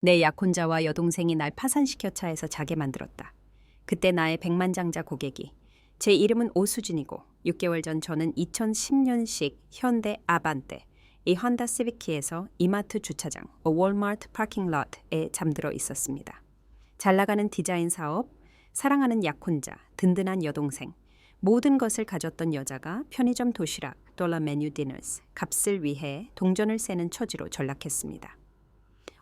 내 약혼자와 여동생이 날 파산시켜 차에서 자게 만들었다. 그때 나의 백만장자 고객이 제 이름은 오수진이고 6개월 전 저는 2010년식 현대 아반떼 이 honda civic에서 이마트 주차장 월마트 파킹 롯에 잠들어 있었습니다. 잘 나가는 디자인 사업, 사랑하는 약혼자, 든든한 여동생, 모든 것을 가졌던 여자가 편의점 도시락, dollar menu dinners, 값을 위해 동전을 세는 처지로 전락했습니다.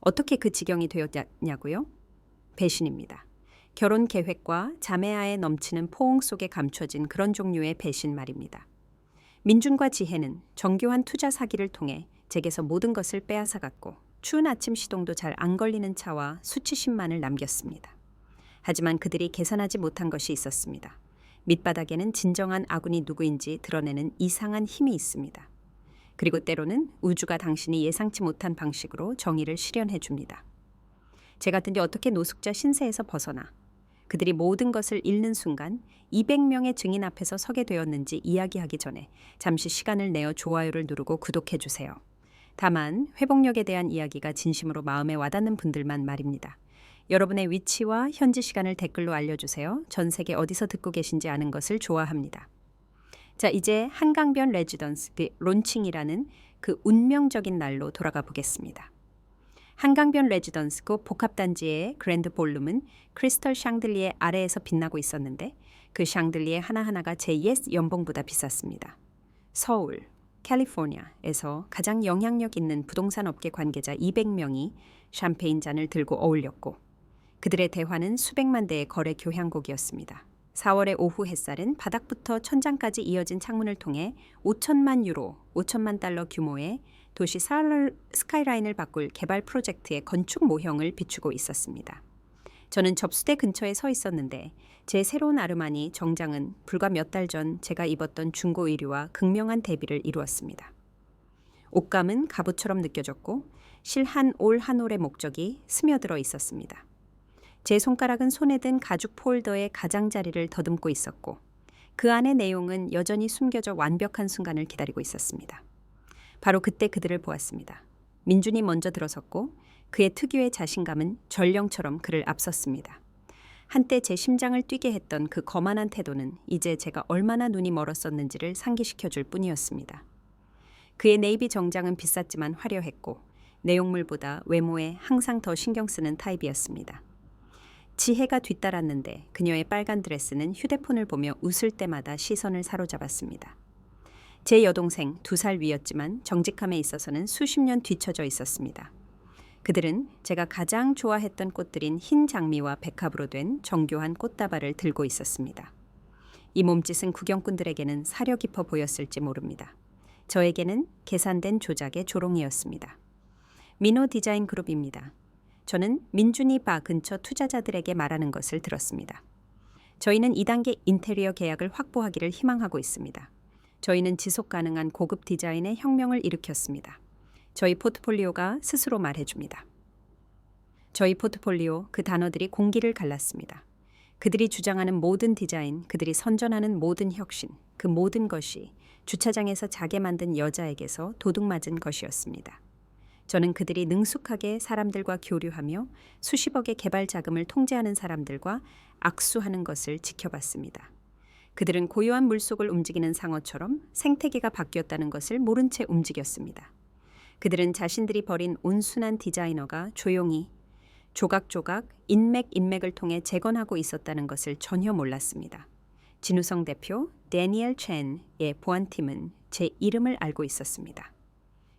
어떻게 그 지경이 되었냐고요? 배신입니다. 결혼 계획과 자매아에 넘치는 포옹 속에 감춰진 그런 종류의 배신 말입니다. 민준과 지혜는 정교한 투자 사기를 통해 제게서 모든 것을 빼앗아갔고 추운 아침 시동도 잘 안 걸리는 차와 수치심만을 남겼습니다. 하지만 그들이 계산하지 못한 것이 있었습니다. 밑바닥에는 진정한 아군이 누구인지 드러내는 이상한 힘이 있습니다. 그리고 때로는 우주가 당신이 예상치 못한 방식으로 정의를 실현해 줍니다. 제 같은데 어떻게 노숙자 신세에서 벗어나 그들이 모든 것을 잃는 순간 200명의 증인 앞에서 서게 되었는지 이야기하기 전에 잠시 시간을 내어 좋아요를 누르고 구독해 주세요. 다만 회복력에 대한 이야기가 진심으로 마음에 와닿는 분들만 말입니다. 여러분의 위치와 현지 시간을 댓글로 알려주세요. 전 세계 어디서 듣고 계신지 아는 것을 좋아합니다. 자, 이제 한강변 레지던스 론칭이라는 그 운명적인 날로 돌아가 보겠습니다. 한강변 레지던스 그 복합단지의 그랜드 볼룸은 크리스털 샹들리에 아래에서 빛나고 있었는데 그 샹들리에 하나하나가 제 옛 연봉보다 비쌌습니다. 서울, 캘리포니아에서 가장 영향력 있는 부동산 업계 관계자 200명이 샴페인 잔을 들고 어울렸고 그들의 대화는 수백만 대의 거래 교향곡이었습니다. 4월의 오후 햇살은 바닥부터 천장까지 이어진 창문을 통해 5천만 유로, 5천만 달러 규모의 도시 스카이라인을 바꿀 개발 프로젝트의 건축 모형을 비추고 있었습니다. 저는 접수대 근처에 서 있었는데 제 새로운 아르마니 정장은 불과 몇 달 전 제가 입었던 중고 의류와 극명한 대비를 이루었습니다. 옷감은 갑옷처럼 느껴졌고 실 한 올 한 올의 목적이 스며들어 있었습니다. 제 손가락은 손에 든 가죽 폴더의 가장자리를 더듬고 있었고 그 안의 내용은 여전히 숨겨져 완벽한 순간을 기다리고 있었습니다. 바로 그때 그들을 보았습니다. 민준이 먼저 들어섰고 그의 특유의 자신감은 전령처럼 그를 앞섰습니다. 한때 제 심장을 뛰게 했던 그 거만한 태도는 이제 제가 얼마나 눈이 멀었었는지를 상기시켜줄 뿐이었습니다. 그의 네이비 정장은 비쌌지만 화려했고 내용물보다 외모에 항상 더 신경 쓰는 타입이었습니다. 지혜가 뒤따랐는데 그녀의 빨간 드레스는 휴대폰을 보며 웃을 때마다 시선을 사로잡았습니다. 제 여동생 2살 위였지만 정직함에 있어서는 수십 년 뒤처져 있었습니다. 그들은 제가 가장 좋아했던 꽃들인 흰 장미와 백합으로 된 정교한 꽃다발을 들고 있었습니다. 이 몸짓은 구경꾼들에게는 사려 깊어 보였을지 모릅니다. 저에게는 계산된 조작의 조롱이었습니다. 미노 디자인 그룹입니다. 저는 민준이 바 근처 투자자들에게 말하는 것을 들었습니다. 저희는 2단계 인테리어 계약을 확보하기를 희망하고 있습니다. 저희는 지속 가능한 고급 디자인의 혁명을 일으켰습니다. 저희 포트폴리오가 스스로 말해줍니다. 저희 포트폴리오 그 단어들이 공기를 갈랐습니다. 그들이 주장하는 모든 디자인, 그들이 선전하는 모든 혁신, 그 모든 것이 주차장에서 자게 만든 여자에게서 도둑맞은 것이었습니다. 저는 그들이 능숙하게 사람들과 교류하며 수십억의 개발 자금을 통제하는 사람들과 악수하는 것을 지켜봤습니다. 그들은 고요한 물속을 움직이는 상어처럼 생태계가 바뀌었다는 것을 모른 채 움직였습니다. 그들은 자신들이 버린 온순한 디자이너가 조용히 조각조각 인맥을 통해 재건하고 있었다는 것을 전혀 몰랐습니다. 진우성 대표 데니엘 첸의 보안팀은 제 이름을 알고 있었습니다.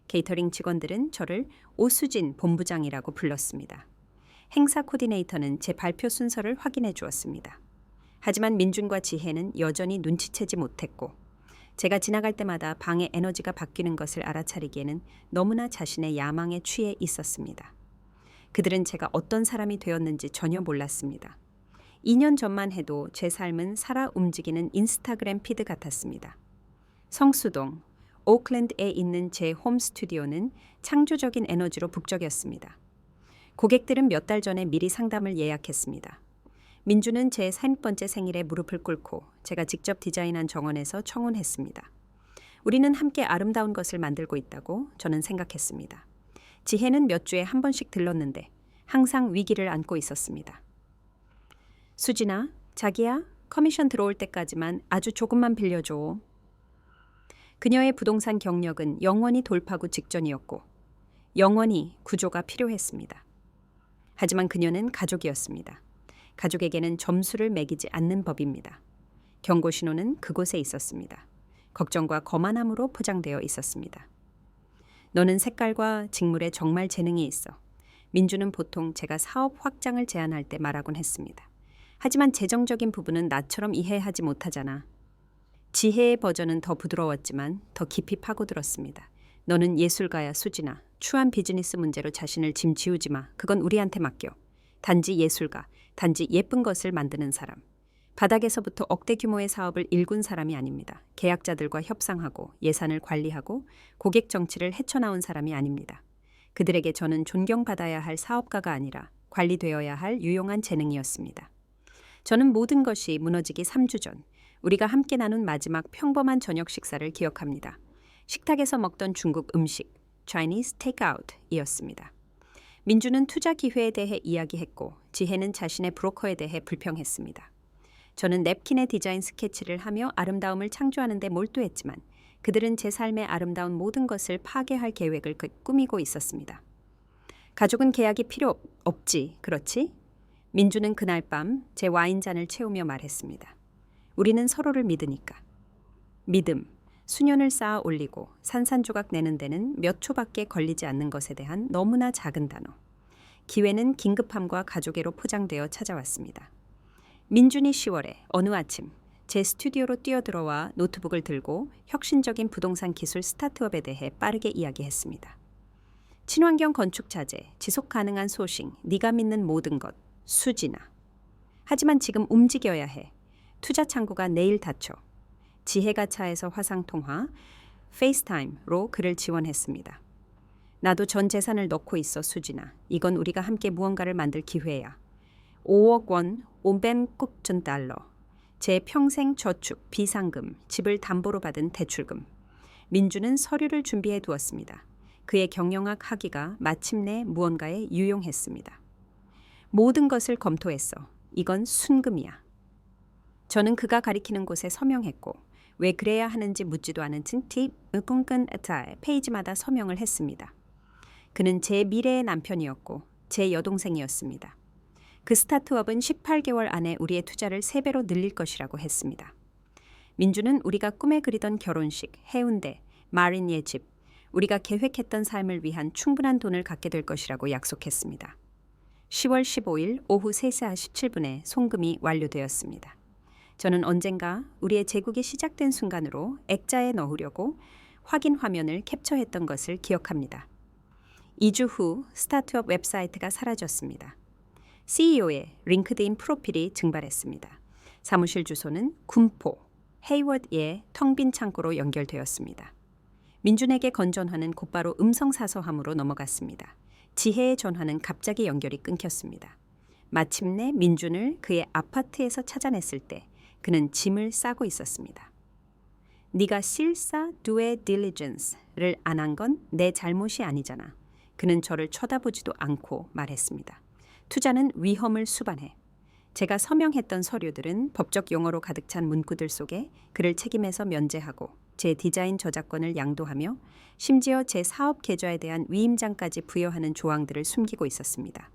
케이터링 직원들은 저를 오수진 본부장이라고 불렀습니다. 행사 코디네이터는 제 발표 순서를 확인해 주었습니다. 하지만 민준과 지혜는 여전히 눈치채지 못했고 제가 지나갈 때마다 방의 에너지가 바뀌는 것을 알아차리기에는 너무나 자신의 야망에 취해 있었습니다. 그들은 제가 어떤 사람이 되었는지 전혀 몰랐습니다. 2년 전만 해도 제 삶은 살아 움직이는 인스타그램 피드 같았습니다. 성수동, 오클랜드에 있는 제 홈 스튜디오는 창조적인 에너지로 북적였습니다. 고객들은 몇 달 전에 미리 상담을 예약했습니다. 민주는 제 30번째 생일에 무릎을 꿇고 제가 직접 디자인한 정원에서 청혼했습니다. 우리는 함께 아름다운 것을 만들고 있다고 저는 생각했습니다. 지혜는 몇 주에 한 번씩 들렀는데 항상 위기를 안고 있었습니다. 수진아, 자기야, 커미션 들어올 때까지만 아주 조금만 빌려줘. 그녀의 부동산 경력은 영원히 돌파구 직전이었고 영원히 구조가 필요했습니다. 하지만 그녀는 가족이었습니다. 가족에게는 점수를 매기지 않는 법입니다. 경고 신호는 그곳에 있었습니다. 걱정과 거만함으로 포장되어 있었습니다. 너는 색깔과 직물에 정말 재능이 있어. 민주는 보통 제가 사업 확장을 제안할 때 말하곤 했습니다. 하지만 재정적인 부분은 나처럼 이해하지 못하잖아. 지혜의 버전은 더 부드러웠지만 더 깊이 파고들었습니다. 너는 예술가야, 수진아. 추한 비즈니스 문제로 자신을 짐지우지 마. 그건 우리한테 맡겨. 단지 예술가, 단지 예쁜 것을 만드는 사람. 바닥에서부터 억대 규모의 사업을 일군 사람이 아닙니다. 계약자들과 협상하고 예산을 관리하고 고객 정치를 헤쳐나온 사람이 아닙니다. 그들에게 저는 존경받아야 할 사업가가 아니라 관리되어야 할 유용한 재능이었습니다. 저는 모든 것이 무너지기 3주 전 우리가 함께 나눈 마지막 평범한 저녁 식사를 기억합니다. 식탁에서 먹던 중국 음식, Chinese Takeout이었습니다. 민주는 투자 기회에 대해 이야기했고 지혜는 자신의 브로커에 대해 불평했습니다. 저는 냅킨의 디자인 스케치를 하며 아름다움을 창조하는 데 몰두했지만 그들은 제 삶의 아름다운 모든 것을 파괴할 계획을 꾸미고 있었습니다. 가족은 계약이 필요 없지, 그렇지? 민주는 그날 밤 제 와인잔을 채우며 말했습니다. 우리는 서로를 믿으니까. 믿음, 수년을 쌓아 올리고 산산조각 내는 데는 몇 초밖에 걸리지 않는 것에 대한 너무나 작은 단어. 기회는 긴급함과 가족애로 포장되어 찾아왔습니다. 민준이 10월에 어느 아침 제 스튜디오로 뛰어들어와 노트북을 들고 혁신적인 부동산 기술 스타트업에 대해 빠르게 이야기했습니다. 친환경 건축 자재, 지속 가능한 소싱, 네가 믿는 모든 것, 수진아. 하지만 지금 움직여야 해. 투자 창구가 내일 닫혀. 지혜가 차에서 화상통화, 페이스타임으로 그를 지원했습니다. 나도 전 재산을 넣고 있어, 수진아. 이건 우리가 함께 무언가를 만들 기회야. 5억 원, 500억 달러. 제 평생 저축, 비상금, 집을 담보로 받은 대출금. 민주는 서류를 준비해 두었습니다. 그의 경영학 학위가 마침내 무언가에 유용했습니다. 모든 것을 검토했어. 이건 순금이야. 저는 그가 가리키는 곳에 서명했고 왜 그래야 하는지 묻지도 않은 채 페이지마다 서명을 했습니다. 그는 제 미래의 남편이었고 제 여동생이었습니다. 그 스타트업은 18개월 안에 우리의 투자를 3배로 늘릴 것이라고 했습니다. 민주는 우리가 꿈에 그리던 결혼식, 해운대, 마린의 집, 우리가 계획했던 삶을 위한 충분한 돈을 갖게 될 것이라고 약속했습니다. 10월 15일 오후 3시 17분에 송금이 완료되었습니다. 저는 언젠가 우리의 제국이 시작된 순간으로 액자에 넣으려고 확인 화면을 캡처했던 것을 기억합니다. 2주 후 스타트업 웹사이트가 사라졌습니다. CEO의 링크드인 프로필이 증발했습니다. 사무실 주소는 군포, 헤이워드의 텅 빈 창고로 연결되었습니다. 민준에게 건 전화는 곧바로 음성사서함으로 넘어갔습니다. 지혜의 전화는 갑자기 연결이 끊겼습니다. 마침내 민준을 그의 아파트에서 찾아냈을 때 그는 짐을 싸고 있었습니다. 네가 실사 두에 딜리전스를 안 한 건 내 잘못이 아니잖아. 그는 저를 쳐다보지도 않고 말했습니다. 투자는 위험을 수반해. 제가 서명했던 서류들은 법적 용어로 가득 찬 문구들 속에 그를 책임에서 면제하고 제 디자인 저작권을 양도하며 심지어 제 사업 계좌에 대한 위임장까지 부여하는 조항들을 숨기고 있었습니다.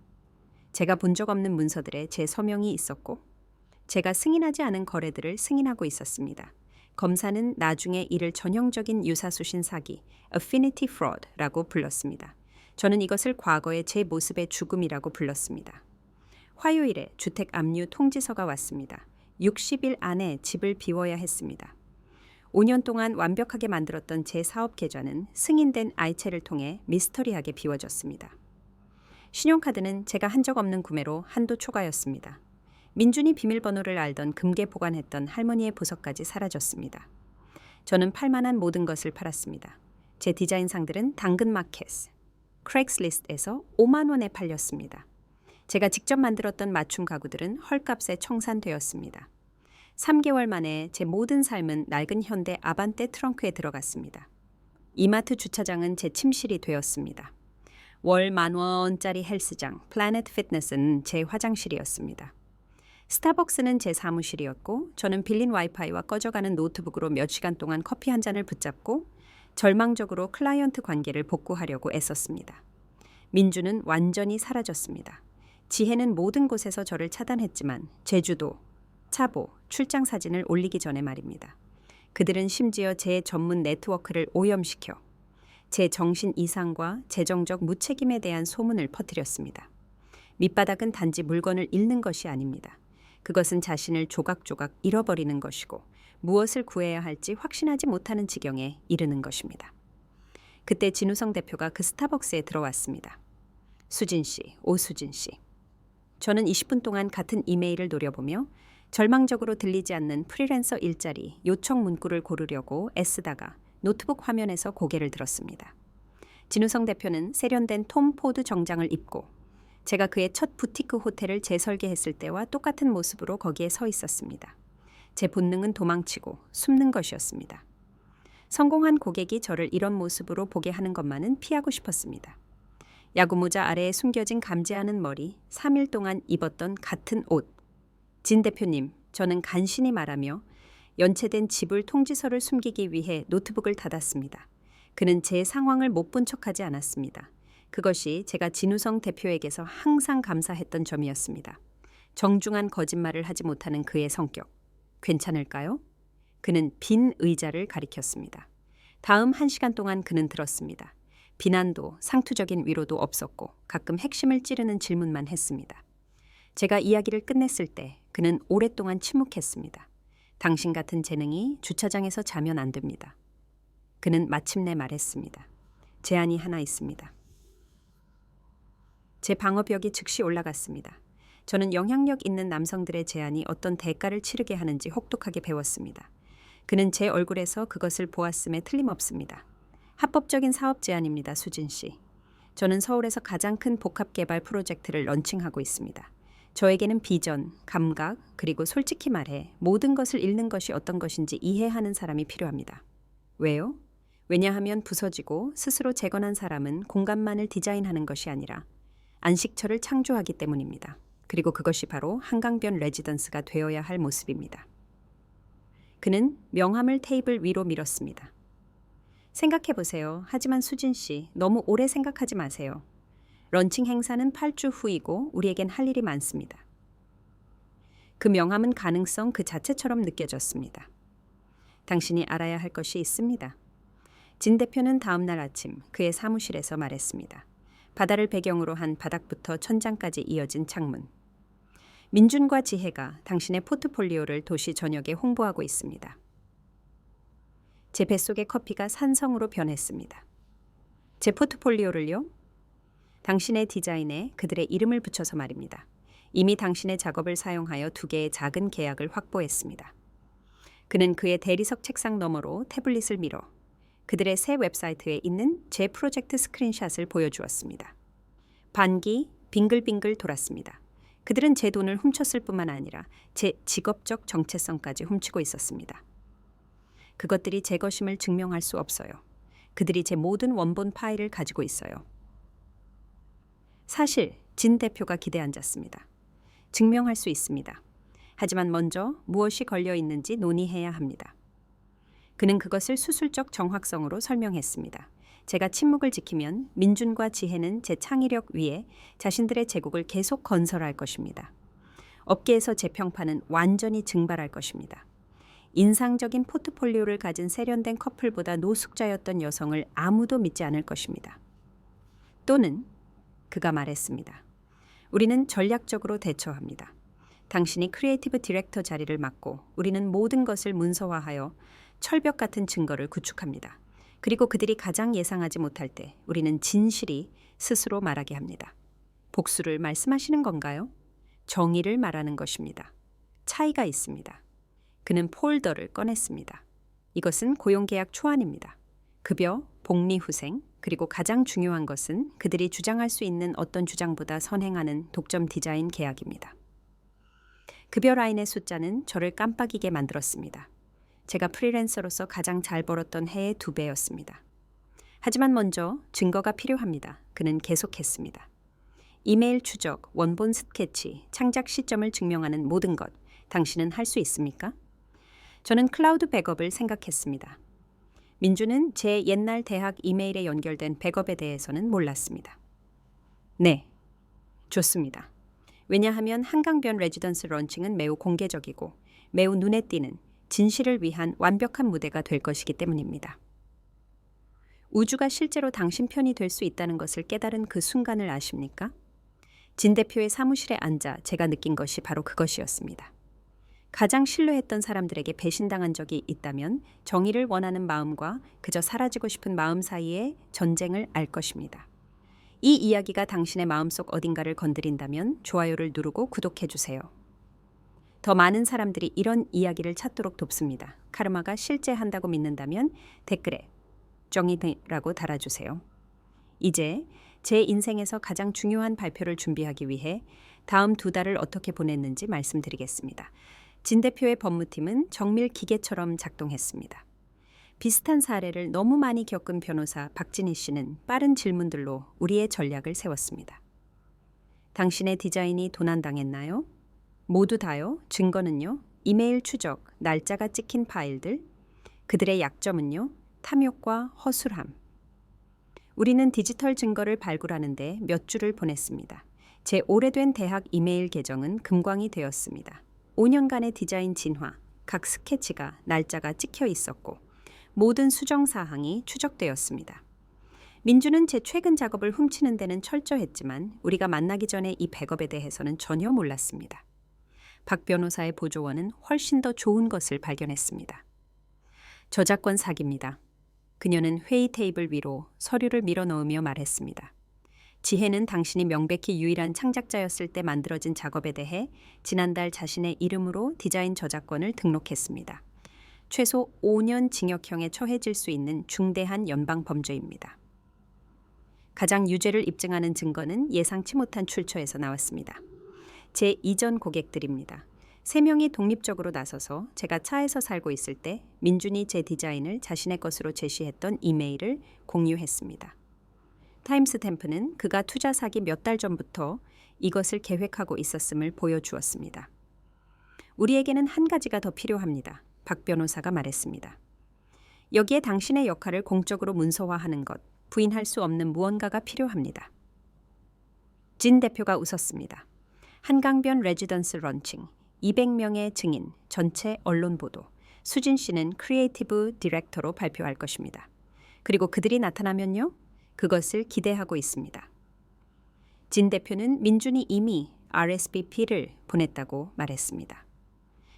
제가 본 적 없는 문서들에 제 서명이 있었고 제가 승인하지 않은 거래들을 승인하고 있었습니다. 검사는 나중에 이를 전형적인 유사수신 사기, affinity fraud라고 불렀습니다. 저는 이것을 과거의 제 모습의 죽음이라고 불렀습니다. 화요일에 주택 압류 통지서가 왔습니다. 60일 안에 집을 비워야 했습니다. 5년 동안 완벽하게 만들었던 제 사업 계좌는 승인된 아이체를 통해 미스터리하게 비워졌습니다. 신용카드는 제가 한 적 없는 구매로 한도 초과였습니다. 민준이 비밀번호를 알던 금괴 보관했던 할머니의 보석까지 사라졌습니다. 저는 팔만한 모든 것을 팔았습니다. 제 디자인상들은 당근마켓, 크랙슬리스트에서 5만 원에 팔렸습니다. 제가 직접 만들었던 맞춤 가구들은 헐값에 청산되었습니다. 3개월 만에 제 모든 삶은 낡은 현대 아반떼 트렁크에 들어갔습니다. 이마트 주차장은 제 침실이 되었습니다. 월 10,000원짜리 헬스장 플래닛 피트니스는 제 화장실이었습니다. 스타벅스는 제 사무실이었고 저는 빌린 와이파이와 꺼져가는 노트북으로 몇 시간 동안 커피 한 잔을 붙잡고 절망적으로 클라이언트 관계를 복구하려고 애썼습니다. 민주는 완전히 사라졌습니다. 지혜는 모든 곳에서 저를 차단했지만 제주도, 차보, 출장 사진을 올리기 전에 말입니다. 그들은 심지어 제 전문 네트워크를 오염시켜 제 정신 이상과 재정적 무책임에 대한 소문을 퍼뜨렸습니다. 밑바닥은 단지 물건을 잃는 것이 아닙니다. 그것은 자신을 조각조각 잃어버리는 것이고 무엇을 구해야 할지 확신하지 못하는 지경에 이르는 것입니다. 그때 진우성 대표가 그 스타벅스에 들어왔습니다. 수진 씨, 오수진 씨. 저는 20분 동안 같은 이메일을 노려보며 절망적으로 들리지 않는 프리랜서 일자리 요청 문구를 고르려고 애쓰다가 노트북 화면에서 고개를 들었습니다. 진우성 대표는 세련된 톰 포드 정장을 입고 제가 그의 첫 부티크 호텔을 재설계했을 때와 똑같은 모습으로 거기에 서 있었습니다. 제 본능은 도망치고 숨는 것이었습니다. 성공한 고객이 저를 이런 모습으로 보게 하는 것만은 피하고 싶었습니다. 야구모자 아래에 숨겨진 감지 않은 머리, 3일 동안 입었던 같은 옷. 진 대표님, 저는 간신히 말하며 연체된 지불 통지서를 숨기기 위해 노트북을 닫았습니다. 그는 제 상황을 못 본 척하지 않았습니다. 그것이 제가 진우성 대표에게서 항상 감사했던 점이었습니다. 정중한 거짓말을 하지 못하는 그의 성격. 괜찮을까요? 그는 빈 의자를 가리켰습니다. 다음 1시간 동안 그는 들었습니다. 비난도 상투적인 위로도 없었고 가끔 핵심을 찌르는 질문만 했습니다. 제가 이야기를 끝냈을 때 그는 오랫동안 침묵했습니다. 당신 같은 재능이 주차장에서 자면 안 됩니다. 그는 마침내 말했습니다. 제안이 하나 있습니다. 제 방어벽이 즉시 올라갔습니다. 저는 영향력 있는 남성들의 제안이 어떤 대가를 치르게 하는지 혹독하게 배웠습니다. 그는 제 얼굴에서 그것을 보았음에 틀림없습니다. 합법적인 사업 제안입니다, 수진 씨. 저는 서울에서 가장 큰 복합 개발 프로젝트를 런칭하고 있습니다. 저에게는 비전, 감각, 그리고 솔직히 말해 모든 것을 잃는 것이 어떤 것인지 이해하는 사람이 필요합니다. 왜요? 왜냐하면 부서지고 스스로 재건한 사람은 공간만을 디자인하는 것이 아니라 안식처를 창조하기 때문입니다. 그리고 그것이 바로 한강변 레지던스가 되어야 할 모습입니다. 그는 명함을 테이블 위로 밀었습니다. 생각해보세요. 하지만 수진 씨, 너무 오래 생각하지 마세요. 런칭 행사는 8주 후이고 우리에겐 할 일이 많습니다. 그 명함은 가능성 그 자체처럼 느껴졌습니다. 당신이 알아야 할 것이 있습니다. 진 대표는 다음 날 아침 그의 사무실에서 말했습니다. 바다를 배경으로 한 바닥부터 천장까지 이어진 창문. 민준과 지혜가 당신의 포트폴리오를 도시 전역에 홍보하고 있습니다. 제 뱃속의 커피가 산성으로 변했습니다. 제 포트폴리오를요? 당신의 디자인에 그들의 이름을 붙여서 말입니다. 이미 당신의 작업을 사용하여 2개의 작은 계약을 확보했습니다. 그는 그의 대리석 책상 너머로 태블릿을 밀어 그들의 새 웹사이트에 있는 제 프로젝트 스크린샷을 보여주었습니다. 반기 빙글빙글 돌았습니다. 그들은 제 돈을 훔쳤을 뿐만 아니라 제 직업적 정체성까지 훔치고 있었습니다. 그것들이 제 것임을 증명할 수 없어요. 그들이 제 모든 원본 파일을 가지고 있어요. 사실 진 대표가 기대앉았습니다. 증명할 수 있습니다. 하지만 먼저 무엇이 걸려 있는지 논의해야 합니다. 그는 그것을 수술적 정확성으로 설명했습니다. 제가 침묵을 지키면 민준과 지혜는 제 창의력 위에 자신들의 제국을 계속 건설할 것입니다. 업계에서 제 평판은 완전히 증발할 것입니다. 인상적인 포트폴리오를 가진 세련된 커플보다 노숙자였던 여성을 아무도 믿지 않을 것입니다. 또는 그가 말했습니다. 우리는 전략적으로 대처합니다. 당신이 크리에이티브 디렉터 자리를 맡고 우리는 모든 것을 문서화하여 철벽 같은 증거를 구축합니다. 그리고 그들이 가장 예상하지 못할 때 우리는 진실이 스스로 말하게 합니다. 복수를 말씀하시는 건가요? 정의를 말하는 것입니다. 차이가 있습니다. 그는 폴더를 꺼냈습니다. 이것은 고용계약 초안입니다. 급여, 복리후생, 그리고 가장 중요한 것은 그들이 주장할 수 있는 어떤 주장보다 선행하는 독점 디자인 계약입니다. 급여 라인의 숫자는 저를 깜빡이게 만들었습니다. 제가 프리랜서로서 가장 잘 벌었던 해의 2배였습니다. 하지만 먼저 증거가 필요합니다. 그는 계속했습니다. 이메일 추적, 원본 스케치, 창작 시점을 증명하는 모든 것, 당신은 할 수 있습니까? 저는 클라우드 백업을 생각했습니다. 민주는 제 옛날 대학 이메일에 연결된 백업에 대해서는 몰랐습니다. 네, 좋습니다. 왜냐하면 한강변 레지던스 런칭은 매우 공개적이고 매우 눈에 띄는 진실을 위한 완벽한 무대가 될 것이기 때문입니다. 우주가 실제로 당신 편이 될 수 있다는 것을 깨달은 그 순간을 아십니까? 진 대표의 사무실에 앉아 제가 느낀 것이 바로 그것이었습니다. 가장 신뢰했던 사람들에게 배신당한 적이 있다면 정의를 원하는 마음과 그저 사라지고 싶은 마음 사이의 전쟁을 알 것입니다. 이 이야기가 당신의 마음속 어딘가를 건드린다면 좋아요를 누르고 구독해주세요. 더 많은 사람들이 이런 이야기를 찾도록 돕습니다. 카르마가 실제한다고 믿는다면 댓글에 정의라고 달아주세요. 이제 제 인생에서 가장 중요한 발표를 준비하기 위해 다음 2달을 어떻게 보냈는지 말씀드리겠습니다. 진 대표의 법무팀은 정밀 기계처럼 작동했습니다. 비슷한 사례를 너무 많이 겪은 변호사 박진희 씨는 빠른 질문들로 우리의 전략을 세웠습니다. 당신의 디자인이 도난당했나요? 모두 다요? 증거는요? 이메일 추적, 날짜가 찍힌 파일들? 그들의 약점은요? 탐욕과 허술함. 우리는 디지털 증거를 발굴하는데 몇 주를 보냈습니다. 제 오래된 대학 이메일 계정은 금광이 되었습니다. 5년간의 디자인 진화, 각 스케치가 날짜가 찍혀 있었고 모든 수정 사항이 추적되었습니다. 민주는 제 최근 작업을 훔치는 데는 철저했지만 우리가 만나기 전에 이 백업에 대해서는 전혀 몰랐습니다. 박 변호사의 보조원은 훨씬 더 좋은 것을 발견했습니다. 저작권 사기입니다. 그녀는 회의 테이블 위로 서류를 밀어넣으며 말했습니다. 지혜는 당신이 명백히 유일한 창작자였을 때 만들어진 작업에 대해 지난달 자신의 이름으로 디자인 저작권을 등록했습니다. 최소 5년 징역형에 처해질 수 있는 중대한 연방 범죄입니다. 가장 유죄를 입증하는 증거는 예상치 못한 출처에서 나왔습니다. 제 이전 고객들입니다. 3명이 독립적으로 나서서 제가 차에서 살고 있을 때 민준이 제 디자인을 자신의 것으로 제시했던 이메일을 공유했습니다. 타임스탬프는 그가 투자 사기 몇 달 전부터 이것을 계획하고 있었음을 보여주었습니다. 우리에게는 한 가지가 더 필요합니다. 박 변호사가 말했습니다. 여기에 당신의 역할을 공적으로 문서화하는 것, 부인할 수 없는 무언가가 필요합니다. 진 대표가 웃었습니다. 한강변 레지던스 런칭, 200명의 증인, 전체 언론 보도, 수진 씨는 크리에이티브 디렉터로 발표할 것입니다. 그리고 그들이 나타나면요? 그것을 기대하고 있습니다. 진 대표는 민준이 이미 RSVP를 보냈다고 말했습니다.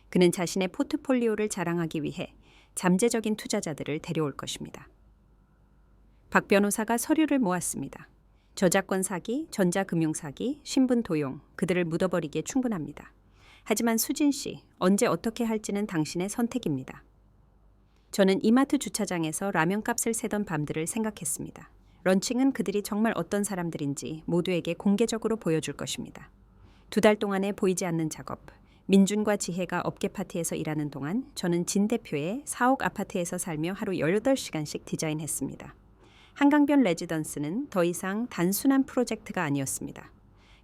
그는 자신의 포트폴리오를 자랑하기 위해 잠재적인 투자자들을 데려올 것입니다. 박 변호사가 서류를 모았습니다. 저작권 사기, 전자금융 사기, 신분 도용, 그들을 묻어버리기에 충분합니다. 하지만 수진 씨, 언제 어떻게 할지는 당신의 선택입니다. 저는 이마트 주차장에서 라면값을 세던 밤들을 생각했습니다. 런칭은 그들이 정말 어떤 사람들인지 모두에게 공개적으로 보여줄 것입니다. 2달 동안에 보이지 않는 작업, 민준과 지혜가 업계 파티에서 일하는 동안 저는 진 대표의 4억 아파트에서 살며 하루 18시간씩 디자인했습니다. 한강변 레지던스는 더 이상 단순한 프로젝트가 아니었습니다.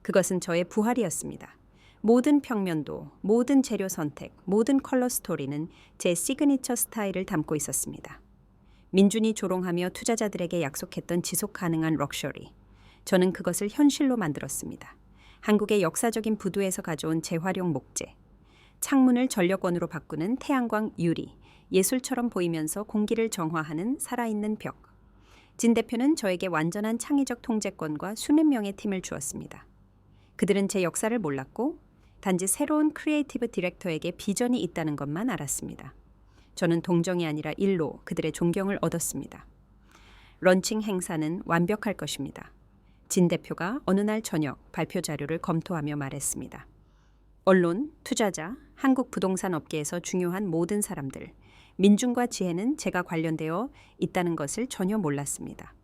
그것은 저의 부활이었습니다. 모든 평면도, 모든 재료 선택, 모든 컬러 스토리는 제 시그니처 스타일을 담고 있었습니다. 민준이 조롱하며 투자자들에게 약속했던 지속 가능한 럭셔리. 저는 그것을 현실로 만들었습니다. 한국의 역사적인 부두에서 가져온 재활용 목재. 창문을 전력원으로 바꾸는 태양광 유리. 예술처럼 보이면서 공기를 정화하는 살아있는 벽. 진 대표는 저에게 완전한 창의적 통제권과 수백 명의 팀을 주었습니다. 그들은 제 역사를 몰랐고 단지 새로운 크리에이티브 디렉터에게 비전이 있다는 것만 알았습니다. 저는 동정이 아니라 일로 그들의 존경을 얻었습니다. 런칭 행사는 완벽할 것입니다. 진 대표가 어느 날 저녁 발표 자료를 검토하며 말했습니다. 언론, 투자자, 한국 부동산 업계에서 중요한 모든 사람들, 민준과 지혜는 제가 관련되어 있다는 것을 전혀 몰랐습니다.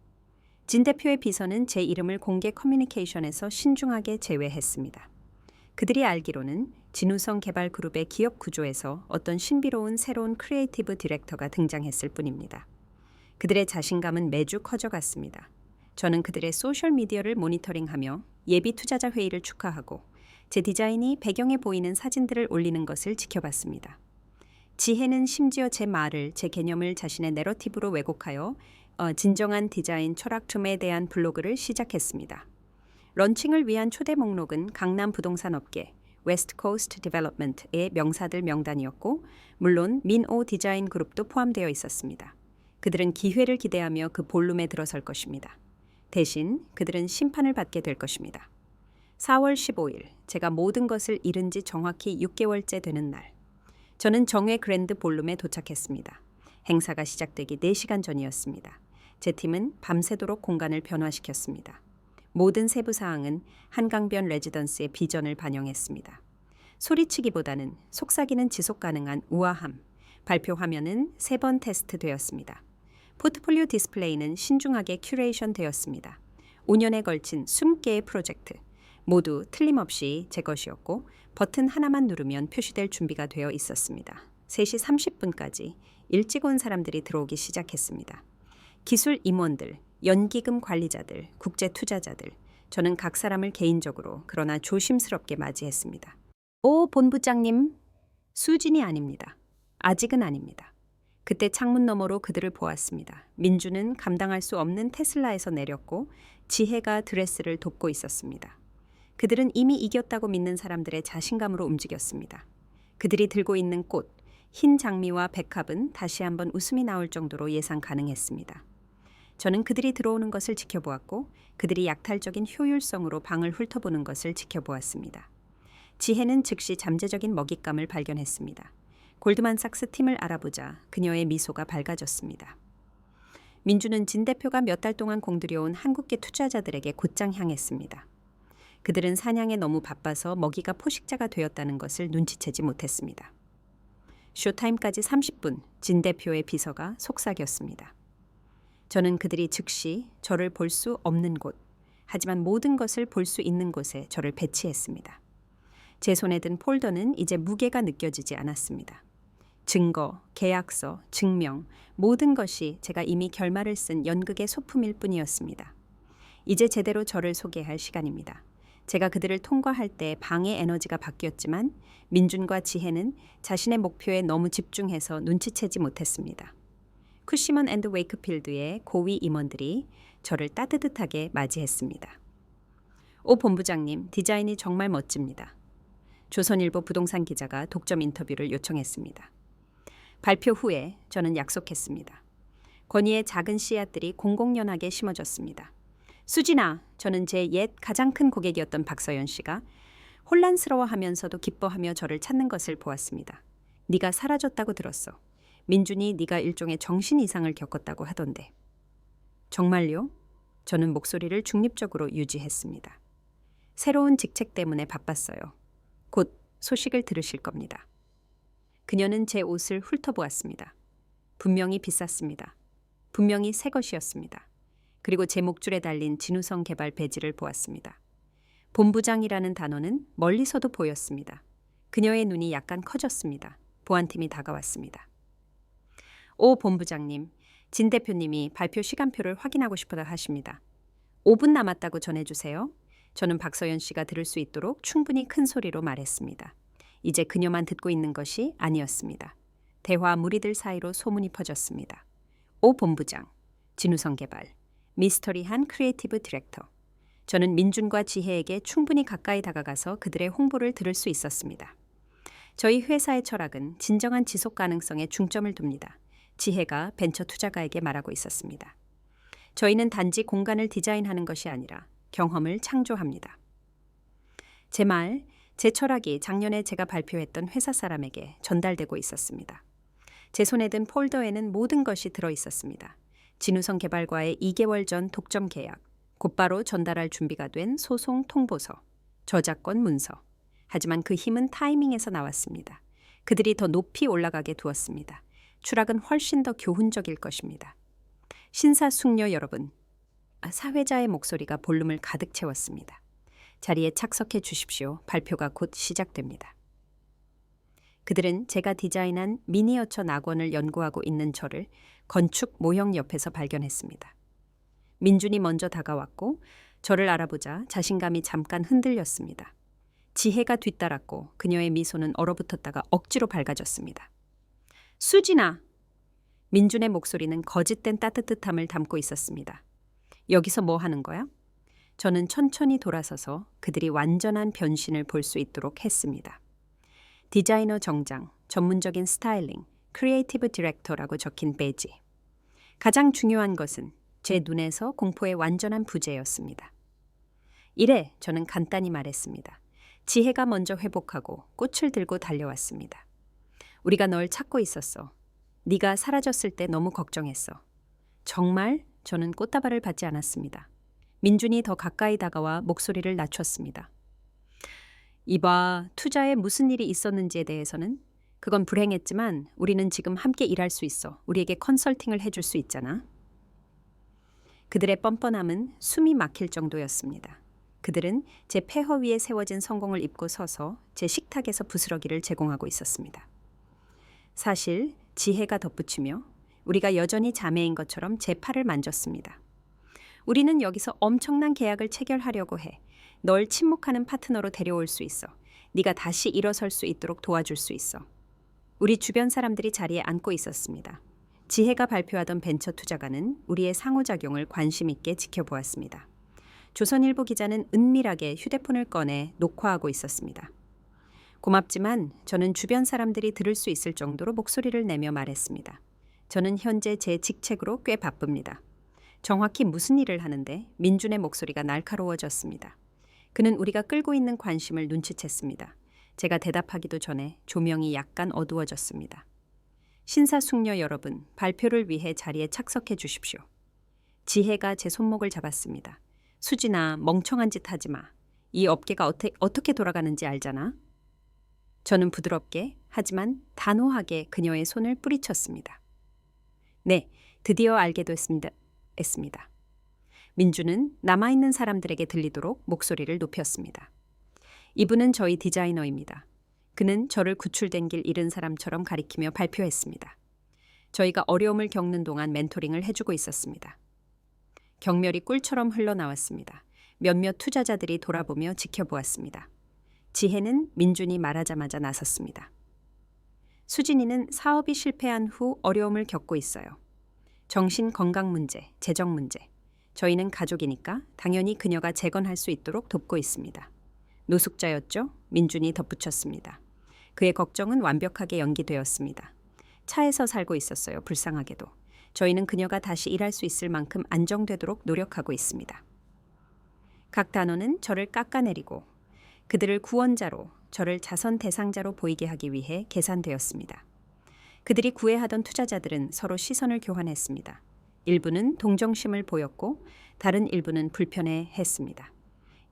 진 대표의 비서는 제 이름을 공개 커뮤니케이션에서 신중하게 제외했습니다. 그들이 알기로는 진우성 개발 그룹의 기업 구조에서 어떤 신비로운 새로운 크리에이티브 디렉터가 등장했을 뿐입니다. 그들의 자신감은 매주 커져갔습니다. 저는 그들의 소셜미디어를 모니터링하며 예비 투자자 회의를 축하하고 제 디자인이 배경에 보이는 사진들을 올리는 것을 지켜봤습니다. 지혜는 심지어 제 말을, 제 개념을 자신의 내러티브로 왜곡하여 진정한 디자인 철학tum에 대한 블로그를 시작했습니다. 런칭을 위한 초대 목록은 강남 부동산 업계, 웨스트 코스트 디벨롭먼트의 명사들 명단이었고 물론 민오 디자인 그룹도 포함되어 있었습니다. 그들은 기회를 기대하며 그 볼룸에 들어설 것입니다. 대신 그들은 심판을 받게 될 것입니다. 4월 15일, 제가 모든 것을 잃은 지 정확히 6개월째 되는 날. 저는 정회 그랜드 볼룸에 도착했습니다. 행사가 시작되기 4시간 전이었습니다. 제 팀은 밤새도록 공간을 변화시켰습니다. 모든 세부 사항은 한강변 레지던스의 비전을 반영했습니다. 소리치기보다는 속삭이는 지속 가능한 우아함. 발표 화면은 3번 테스트되었습니다. 포트폴리오 디스플레이는 신중하게 큐레이션 되었습니다. 5년에 걸친 20개의 프로젝트. 모두 틀림없이 제 것이었고 버튼 하나만 누르면 표시될 준비가 되어 있었습니다. 3시 30분까지 일찍 온 사람들이 들어오기 시작했습니다. 기술 임원들, 연기금 관리자들, 국제 투자자들, 저는 각 사람을 개인적으로 그러나 조심스럽게 맞이했습니다. 오, 본부장님, 수진이 아닙니다. 아직은 아닙니다. 그때 창문 너머로 그들을 보았습니다. 민주는 감당할 수 없는 테슬라에서 내렸고 지혜가 드레스를 돕고 있었습니다. 그들은 이미 이겼다고 믿는 사람들의 자신감으로 움직였습니다. 그들이 들고 있는 꽃, 흰 장미와 백합은 다시 한번 웃음이 나올 정도로 예상 가능했습니다. 저는 그들이 들어오는 것을 지켜보았고 그들이 약탈적인 효율성으로 방을 훑어보는 것을 지켜보았습니다. 지혜는 즉시 잠재적인 먹잇감을 발견했습니다. 골드만삭스 팀을 알아보자 그녀의 미소가 밝아졌습니다. 민주는 진 대표가 몇 달 동안 공들여온 한국계 투자자들에게 곧장 향했습니다. 그들은 사냥에 너무 바빠서 먹이가 포식자가 되었다는 것을 눈치채지 못했습니다. 쇼타임까지 30분, 진 대표의 비서가 속삭였습니다. 저는 그들이 즉시 저를 볼 수 없는 곳, 하지만 모든 것을 볼 수 있는 곳에 저를 배치했습니다. 제 손에 든 폴더는 이제 무게가 느껴지지 않았습니다. 증거, 계약서, 증명, 모든 것이 제가 이미 결말을 쓴 연극의 소품일 뿐이었습니다. 이제 제대로 저를 소개할 시간입니다. 제가 그들을 통과할 때 방의 에너지가 바뀌었지만 민준과 지혜는 자신의 목표에 너무 집중해서 눈치채지 못했습니다. 쿠시먼 앤드 웨이크필드의 고위 임원들이 저를 따뜻하게 맞이했습니다. 오 본부장님, 디자인이 정말 멋집니다. 조선일보 부동산 기자가 독점 인터뷰를 요청했습니다. 발표 후에 저는 약속했습니다. 권위의 작은 씨앗들이 공공연하게 심어졌습니다. 수진아, 저는 제 옛 가장 큰 고객이었던 박서연 씨가 혼란스러워하면서도 기뻐하며 저를 찾는 것을 보았습니다. 네가 사라졌다고 들었어. 민준이 네가 일종의 정신 이상을 겪었다고 하던데. 정말요? 저는 목소리를 중립적으로 유지했습니다. 새로운 직책 때문에 바빴어요. 곧 소식을 들으실 겁니다. 그녀는 제 옷을 훑어보았습니다. 분명히 비쌌습니다. 분명히 새 것이었습니다. 그리고 제 목줄에 달린 진우성 개발 배지를 보았습니다. 본부장이라는 단어는 멀리서도 보였습니다. 그녀의 눈이 약간 커졌습니다. 보안팀이 다가왔습니다. 오 본부장님, 진 대표님이 발표 시간표를 확인하고 싶어다 하십니다. 5분 남았다고 전해주세요. 저는 박서연 씨가 들을 수 있도록 충분히 큰 소리로 말했습니다. 이제 그녀만 듣고 있는 것이 아니었습니다. 대화 무리들 사이로 소문이 퍼졌습니다. 오 본부장, 진우성 개발, 미스터리한 크리에이티브 디렉터. 저는 민준과 지혜에게 충분히 가까이 다가가서 그들의 홍보를 들을 수 있었습니다. 저희 회사의 철학은 진정한 지속 가능성에 중점을 둡니다. 지혜가 벤처 투자가에게 말하고 있었습니다. 저희는 단지 공간을 디자인하는 것이 아니라 경험을 창조합니다. 제 말, 제 철학이 작년에 제가 발표했던 회사 사람에게 전달되고 있었습니다. 제 손에 든 폴더에는 모든 것이 들어 있었습니다. 진우성 개발과의 2개월 전 독점 계약, 곧바로 전달할 준비가 된 소송 통보서, 저작권 문서. 하지만 그 힘은 타이밍에서 나왔습니다. 그들이 더 높이 올라가게 두었습니다. 추락은 훨씬 더 교훈적일 것입니다. 신사숙녀 여러분, 사회자의 목소리가 볼륨을 가득 채웠습니다. 자리에 착석해 주십시오. 발표가 곧 시작됩니다. 그들은 제가 디자인한 미니어처 낙원을 연구하고 있는 저를 건축 모형 옆에서 발견했습니다. 민준이 먼저 다가왔고 저를 알아보자 자신감이 잠깐 흔들렸습니다. 지혜가 뒤따랐고 그녀의 미소는 얼어붙었다가 억지로 밝아졌습니다. 수진아! 민준의 목소리는 거짓된 따뜻함을 담고 있었습니다. 여기서 뭐 하는 거야? 저는 천천히 돌아서서 그들이 완전한 변신을 볼 수 있도록 했습니다. 디자이너 정장, 전문적인 스타일링, 크리에이티브 디렉터라고 적힌 배지. 가장 중요한 것은 제 눈에서 공포의 완전한 부재였습니다. 이래 저는 간단히 말했습니다. 지혜가 먼저 회복하고 꽃을 들고 달려왔습니다. 우리가 널 찾고 있었어. 네가 사라졌을 때 너무 걱정했어. 정말 저는 꽃다발을 받지 않았습니다. 민준이 더 가까이 다가와 목소리를 낮췄습니다. 이봐, 투자에 무슨 일이 있었는지에 대해서는 그건 불행했지만 우리는 지금 함께 일할 수 있어. 우리에게 컨설팅을 해줄 수 있잖아. 그들의 뻔뻔함은 숨이 막힐 정도였습니다. 그들은 제 폐허 위에 세워진 성공을 입고 서서 제 식탁에서 부스러기를 제공하고 있었습니다. 사실 지혜가 덧붙이며 우리가 여전히 자매인 것처럼 제 팔을 만졌습니다. 우리는 여기서 엄청난 계약을 체결하려고 해. 널 침묵하는 파트너로 데려올 수 있어. 네가 다시 일어설 수 있도록 도와줄 수 있어. 우리 주변 사람들이 자리에 앉고 있었습니다. 지혜가 발표하던 벤처 투자가는 우리의 상호작용을 관심 있게 지켜보았습니다. 조선일보 기자는 은밀하게 휴대폰을 꺼내 녹화하고 있었습니다. 고맙지만 저는 주변 사람들이 들을 수 있을 정도로 목소리를 내며 말했습니다. 저는 현재 제 직책으로 꽤 바쁩니다. 정확히 무슨 일을 하는데 민준의 목소리가 날카로워졌습니다. 그는 우리가 끌고 있는 관심을 눈치챘습니다. 제가 대답하기도 전에 조명이 약간 어두워졌습니다. 신사숙녀 여러분, 발표를 위해 자리에 착석해 주십시오. 지혜가 제 손목을 잡았습니다. 수진아, 멍청한 짓 하지 마. 이 업계가 어떻게 돌아가는지 알잖아. 저는 부드럽게 하지만 단호하게 그녀의 손을 뿌리쳤습니다. 네, 드디어 알게 됐습니다. 민주는 남아있는 사람들에게 들리도록 목소리를 높였습니다. 이분은 저희 디자이너입니다. 그는 저를 구출된 길 잃은 사람처럼 가리키며 발표했습니다. 저희가 어려움을 겪는 동안 멘토링을 해주고 있었습니다. 경멸이 꿀처럼 흘러나왔습니다. 몇몇 투자자들이 돌아보며 지켜보았습니다. 지혜는 민준이 말하자마자 나섰습니다. 수진이는 사업이 실패한 후 어려움을 겪고 있어요. 정신 건강 문제, 재정 문제. 저희는 가족이니까 당연히 그녀가 재건할 수 있도록 돕고 있습니다. 노숙자였죠? 민준이 덧붙였습니다. 그의 걱정은 완벽하게 연기되었습니다. 차에서 살고 있었어요. 불쌍하게도. 저희는 그녀가 다시 일할 수 있을 만큼 안정되도록 노력하고 있습니다. 각 단어는 저를 깎아내리고 그들을 구원자로, 저를 자선 대상자로 보이게 하기 위해 계산되었습니다. 그들이 구애하던 투자자들은 서로 시선을 교환했습니다. 일부는 동정심을 보였고 다른 일부는 불편해했습니다.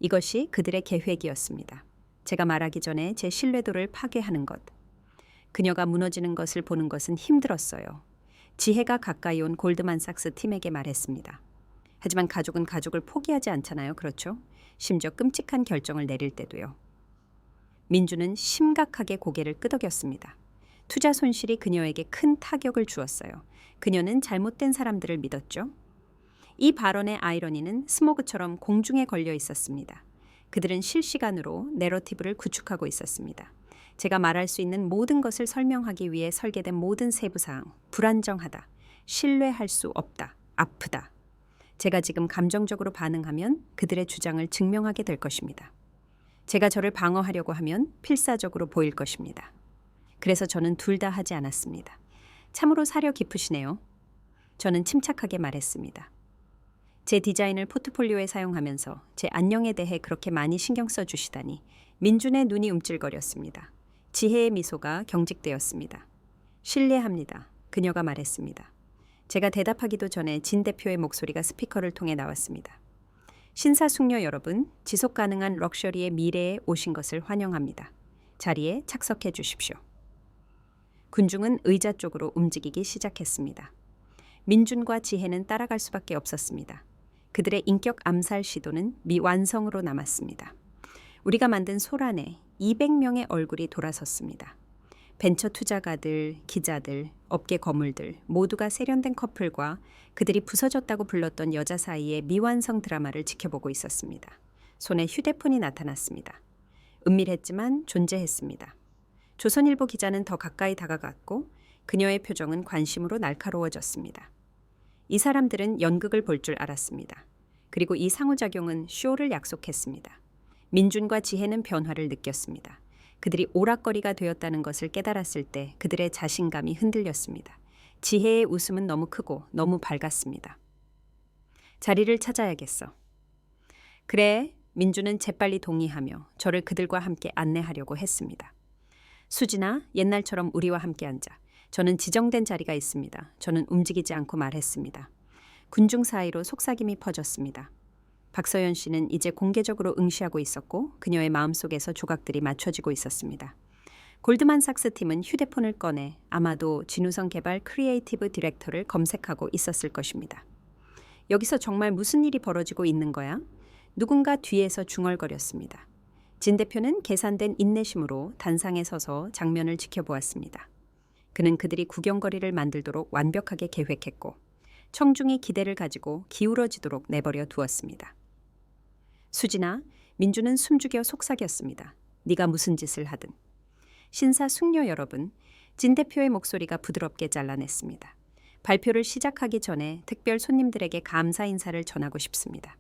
이것이 그들의 계획이었습니다. 제가 말하기 전에 제 신뢰도를 파괴하는 것. 그녀가 무너지는 것을 보는 것은 힘들었어요. 지혜가 가까이 온 골드만삭스 팀에게 말했습니다. 하지만 가족은 가족을 포기하지 않잖아요. 그렇죠? 심지어 끔찍한 결정을 내릴 때도요. 민주는 심각하게 고개를 끄덕였습니다. 투자 손실이 그녀에게 큰 타격을 주었어요. 그녀는 잘못된 사람들을 믿었죠. 이 발언의 아이러니는 스모그처럼 공중에 걸려 있었습니다. 그들은 실시간으로 내러티브를 구축하고 있었습니다. 제가 말할 수 있는 모든 것을 설명하기 위해 설계된 모든 세부사항, 불안정하다, 신뢰할 수 없다, 아프다. 제가 지금 감정적으로 반응하면 그들의 주장을 증명하게 될 것입니다. 제가 저를 방어하려고 하면 필사적으로 보일 것입니다. 그래서 저는 둘 다 하지 않았습니다. 참으로 사려 깊으시네요. 저는 침착하게 말했습니다. 제 디자인을 포트폴리오에 사용하면서 제 안녕에 대해 그렇게 많이 신경 써주시다니. 민준의 눈이 움찔거렸습니다. 지혜의 미소가 경직되었습니다. 신뢰합니다. 그녀가 말했습니다. 제가 대답하기도 전에 진 대표의 목소리가 스피커를 통해 나왔습니다. 신사숙녀 여러분, 지속 가능한 럭셔리의 미래에 오신 것을 환영합니다. 자리에 착석해 주십시오. 군중은 의자 쪽으로 움직이기 시작했습니다. 민준과 지혜는 따라갈 수밖에 없었습니다. 그들의 인격 암살 시도는 미완성으로 남았습니다. 우리가 만든 소란에 200명의 얼굴이 돌아섰습니다. 벤처 투자가들, 기자들, 업계 거물들 모두가 세련된 커플과 그들이 부서졌다고 불렀던 여자 사이의 미완성 드라마를 지켜보고 있었습니다. 손에 휴대폰이 나타났습니다. 은밀했지만 존재했습니다. 조선일보 기자는 더 가까이 다가갔고 그녀의 표정은 관심으로 날카로워졌습니다. 이 사람들은 연극을 볼 줄 알았습니다. 그리고 이 상호작용은 쇼를 약속했습니다. 민준과 지혜는 변화를 느꼈습니다. 그들이 오락거리가 되었다는 것을 깨달았을 때 그들의 자신감이 흔들렸습니다. 지혜의 웃음은 너무 크고 너무 밝았습니다. 자리를 찾아야겠어. 그래, 민준은 재빨리 동의하며 저를 그들과 함께 안내하려고 했습니다. 수진아, 옛날처럼 우리와 함께 앉아. 저는 지정된 자리가 있습니다. 저는 움직이지 않고 말했습니다. 군중 사이로 속삭임이 퍼졌습니다. 박서연 씨는 이제 공개적으로 응시하고 있었고 그녀의 마음속에서 조각들이 맞춰지고 있었습니다. 골드만삭스 팀은 휴대폰을 꺼내 아마도 진우성 개발 크리에이티브 디렉터를 검색하고 있었을 것입니다. 여기서 정말 무슨 일이 벌어지고 있는 거야? 누군가 뒤에서 중얼거렸습니다. 진 대표는 계산된 인내심으로 단상에 서서 장면을 지켜보았습니다. 그는 그들이 구경거리를 만들도록 완벽하게 계획했고 청중이 기대를 가지고 기울어지도록 내버려 두었습니다. 수진아, 민주는 숨죽여 속삭였습니다. 네가 무슨 짓을 하든. 신사숙녀 여러분, 진 대표의 목소리가 부드럽게 잘라냈습니다. 발표를 시작하기 전에 특별 손님들에게 감사 인사를 전하고 싶습니다.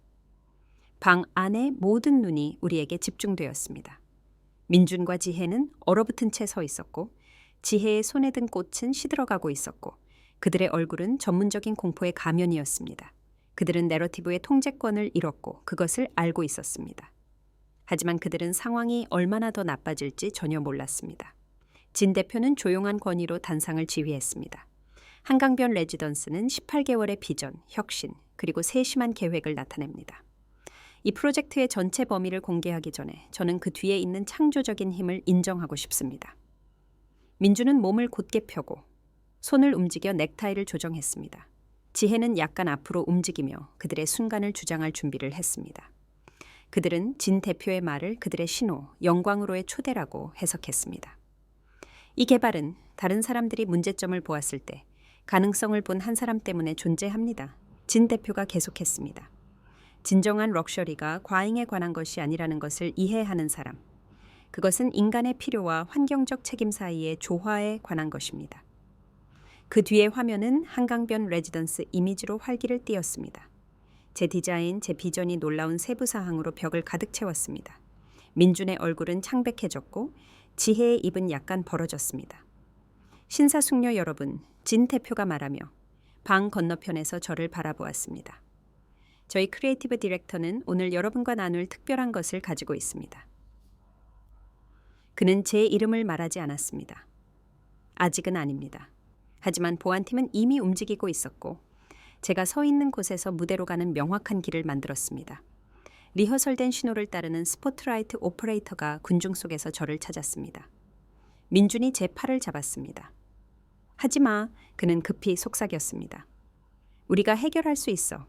방 안의 모든 눈이 우리에게 집중되었습니다. 민준과 지혜는 얼어붙은 채 서 있었고 지혜의 손에 든 꽃은 시들어가고 있었고 그들의 얼굴은 전문적인 공포의 가면이었습니다. 그들은 내러티브의 통제권을 잃었고 그것을 알고 있었습니다. 하지만 그들은 상황이 얼마나 더 나빠질지 전혀 몰랐습니다. 진 대표는 조용한 권위로 단상을 지휘했습니다. 한강변 레지던스는 18개월의 비전, 혁신, 그리고 세심한 계획을 나타냅니다. 이 프로젝트의 전체 범위를 공개하기 전에 저는 그 뒤에 있는 창조적인 힘을 인정하고 싶습니다. 민주는 몸을 곧게 펴고 손을 움직여 넥타이를 조정했습니다. 지혜는 약간 앞으로 움직이며 그들의 순간을 주장할 준비를 했습니다. 그들은 진 대표의 말을 그들의 신호, 영광으로의 초대라고 해석했습니다. 이 개발은 다른 사람들이 문제점을 보았을 때 가능성을 본 한 사람 때문에 존재합니다. 진 대표가 계속했습니다. 진정한 럭셔리가 과잉에 관한 것이 아니라는 것을 이해하는 사람. 그것은 인간의 필요와 환경적 책임 사이의 조화에 관한 것입니다. 그 뒤의 화면은 한강변 레지던스 이미지로 활기를 띄었습니다. 제 디자인, 제 비전이 놀라운 세부 사항으로 벽을 가득 채웠습니다. 민준의 얼굴은 창백해졌고 지혜의 입은 약간 벌어졌습니다. 신사숙녀 여러분, 진 대표가 말하며 방 건너편에서 저를 바라보았습니다. 저희 크리에이티브 디렉터는 오늘 여러분과 나눌 특별한 것을 가지고 있습니다. 그는 제 이름을 말하지 않았습니다. 아직은 아닙니다. 하지만 보안팀은 이미 움직이고 있었고 제가 서 있는 곳에서 무대로 가는 명확한 길을 만들었습니다. 리허설된 신호를 따르는 스포트라이트 오퍼레이터가 군중 속에서 저를 찾았습니다. 민준이 제 팔을 잡았습니다. 하지마, 그는 급히 속삭였습니다. 우리가 해결할 수 있어.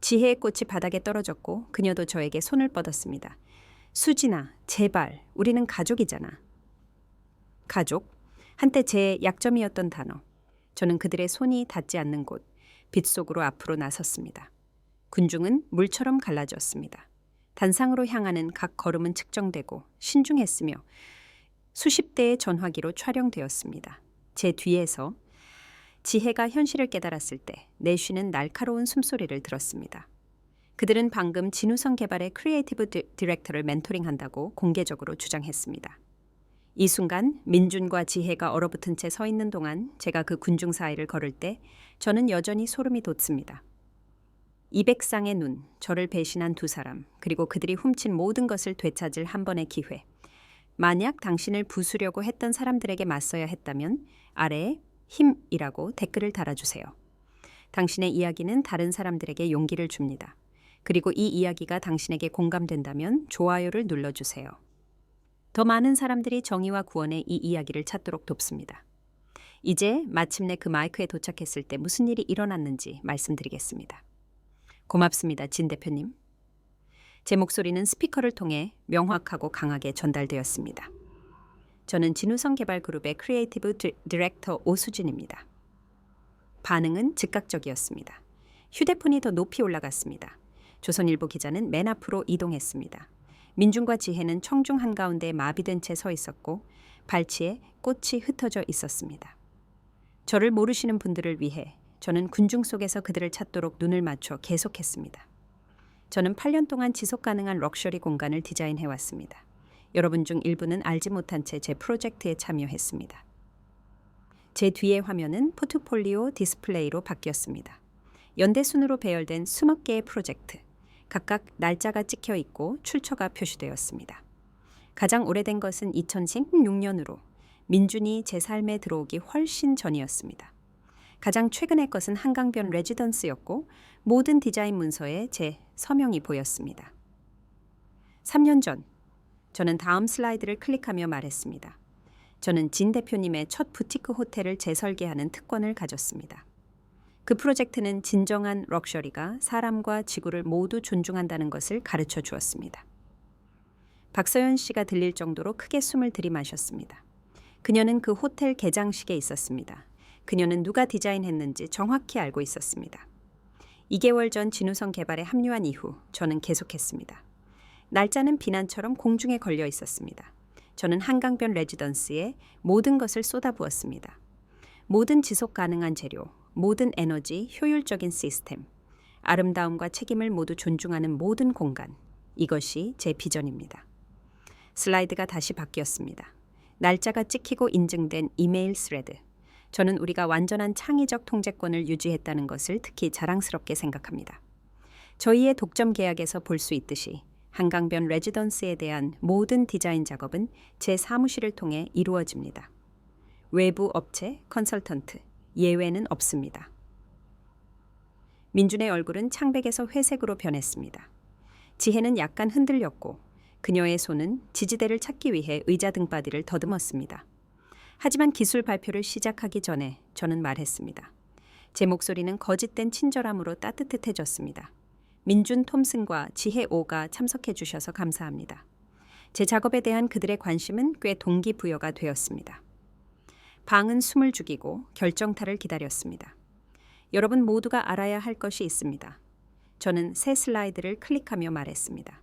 지혜의 꽃이 바닥에 떨어졌고 그녀도 저에게 손을 뻗었습니다. 수진아, 제발, 우리는 가족이잖아. 가족? 한때 제 약점이었던 단어. 저는 그들의 손이 닿지 않는 곳, 빛 속으로 앞으로 나섰습니다. 군중은 물처럼 갈라졌습니다. 단상으로 향하는 각 걸음은 측정되고 신중했으며 수십 대의 전화기로 촬영되었습니다. 제 뒤에서 지혜가 현실을 깨달았을 때 내쉬는 날카로운 숨소리를 들었습니다. 그들은 방금 진우성 개발의 크리에이티브 디렉터를 멘토링한다고 공개적으로 주장했습니다. 이 순간 민준과 지혜가 얼어붙은 채 서 있는 동안 제가 그 군중 사이를 걸을 때 저는 여전히 소름이 돋습니다. 200쌍의 눈, 저를 배신한 두 사람, 그리고 그들이 훔친 모든 것을 되찾을 한 번의 기회. 만약 당신을 부수려고 했던 사람들에게 맞서야 했다면 아래에 힘이라고 댓글을 달아주세요. 당신의 이야기는 다른 사람들에게 용기를 줍니다. 그리고 이 이야기가 당신에게 공감된다면 좋아요를 눌러주세요. 더 많은 사람들이 정의와 구원의 이 이야기를 찾도록 돕습니다. 이제 마침내 그 마이크에 도착했을 때 무슨 일이 일어났는지 말씀드리겠습니다. 고맙습니다, 진 대표님. 제 목소리는 스피커를 통해 명확하고 강하게 전달되었습니다. 저는 진우성 개발그룹의 크리에이티브 디렉터 오수진입니다. 반응은 즉각적이었습니다. 휴대폰이 더 높이 올라갔습니다. 조선일보 기자는 맨 앞으로 이동했습니다. 민준과 지혜는 청중 한가운데 마비된 채 서 있었고 발치에 꽃이 흩어져 있었습니다. 저를 모르시는 분들을 위해 저는 군중 속에서 그들을 찾도록 눈을 맞춰 계속했습니다. 저는 8년 동안 지속 가능한 럭셔리 공간을 디자인해왔습니다. 여러분 중 일부는 알지 못한 채 제 프로젝트에 참여했습니다. 제 뒤의 화면은 포트폴리오 디스플레이로 바뀌었습니다. 연대순으로 배열된 20개의 프로젝트, 각각 날짜가 찍혀 있고 출처가 표시되었습니다. 가장 오래된 것은 2016년으로 민준이 제 삶에 들어오기 훨씬 전이었습니다. 가장 최근의 것은 한강변 레지던스였고 모든 디자인 문서에 제 서명이 보였습니다. 3년 전, 저는 다음 슬라이드를 클릭하며 말했습니다. 저는 진 대표님의 첫 부티크 호텔을 재설계하는 특권을 가졌습니다. 그 프로젝트는 진정한 럭셔리가 사람과 지구를 모두 존중한다는 것을 가르쳐 주었습니다. 박서연 씨가 들릴 정도로 크게 숨을 들이마셨습니다. 그녀는 그 호텔 개장식에 있었습니다. 그녀는 누가 디자인했는지 정확히 알고 있었습니다. 2개월 전 진우성 개발에 합류한 이후 저는 계속했습니다. 날짜는 비난처럼 공중에 걸려 있었습니다. 저는 한강변 레지던스에 모든 것을 쏟아부었습니다. 모든 지속 가능한 재료, 모든 에너지, 효율적인 시스템, 아름다움과 책임을 모두 존중하는 모든 공간, 이것이 제 비전입니다. 슬라이드가 다시 바뀌었습니다. 날짜가 찍히고 인증된 이메일 스레드. 저는 우리가 완전한 창의적 통제권을 유지했다는 것을 특히 자랑스럽게 생각합니다. 저희의 독점 계약에서 볼 수 있듯이 한강변 레지던스에 대한 모든 디자인 작업은 제 사무실을 통해 이루어집니다. 외부 업체, 컨설턴트, 예외는 없습니다. 민준의 얼굴은 창백에서 회색으로 변했습니다. 지혜는 약간 흔들렸고 그녀의 손은 지지대를 찾기 위해 의자 등받이를 더듬었습니다. 하지만 기술 발표를 시작하기 전에 저는 말했습니다. 제 목소리는 거짓된 친절함으로 따뜻해졌습니다. 민준 톰슨과 지혜 오가 참석해 주셔서 감사합니다. 제 작업에 대한 그들의 관심은 꽤 동기부여가 되었습니다. 방은 숨을 죽이고 결정타를 기다렸습니다. 여러분 모두가 알아야 할 것이 있습니다. 저는 새 슬라이드를 클릭하며 말했습니다.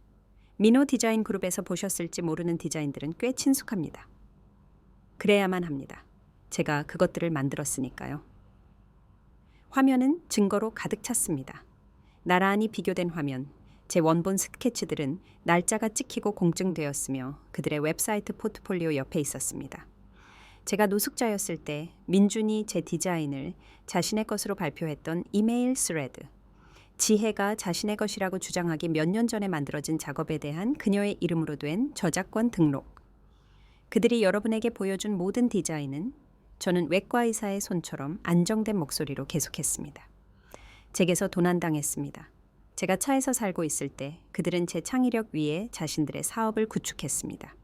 민호 디자인 그룹에서 보셨을지 모르는 디자인들은 꽤 친숙합니다. 그래야만 합니다. 제가 그것들을 만들었으니까요. 화면은 증거로 가득 찼습니다. 나란히 비교된 화면, 제 원본 스케치들은 날짜가 찍히고 공증되었으며 그들의 웹사이트 포트폴리오 옆에 있었습니다. 제가 노숙자였을 때 민준이 제 디자인을 자신의 것으로 발표했던 이메일 스레드, 지혜가 자신의 것이라고 주장하기 몇 년 전에 만들어진 작업에 대한 그녀의 이름으로 된 저작권 등록. 그들이 여러분에게 보여준 모든 디자인은 저는 외과 의사의 손처럼 안정된 목소리로 계속했습니다. 제게서 도난당했습니다. 제가 차에서 살고 있을 때 그들은 제 창의력 위에 자신들의 사업을 구축했습니다.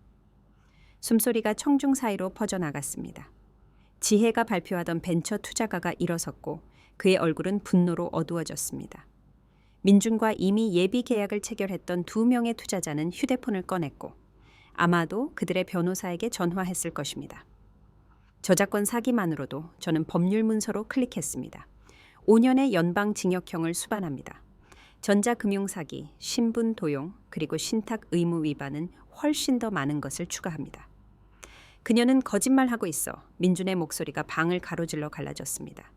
숨소리가 청중 사이로 퍼져나갔습니다. 지혜가 발표하던 벤처 투자가가 일어섰고 그의 얼굴은 분노로 어두워졌습니다. 민준과 이미 예비 계약을 체결했던 2명의 투자자는 휴대폰을 꺼냈고 아마도 그들의 변호사에게 전화했을 것입니다. 저작권 사기만으로도 저는 법률 문서로 클릭했습니다. 5년의 연방징역형을 수반합니다. 전자금융사기, 신분 도용, 그리고 신탁 의무 위반은 훨씬 더 많은 것을 추가합니다. 그녀는 거짓말하고 있어 민준의 목소리가 방을 가로질러 갈라졌습니다.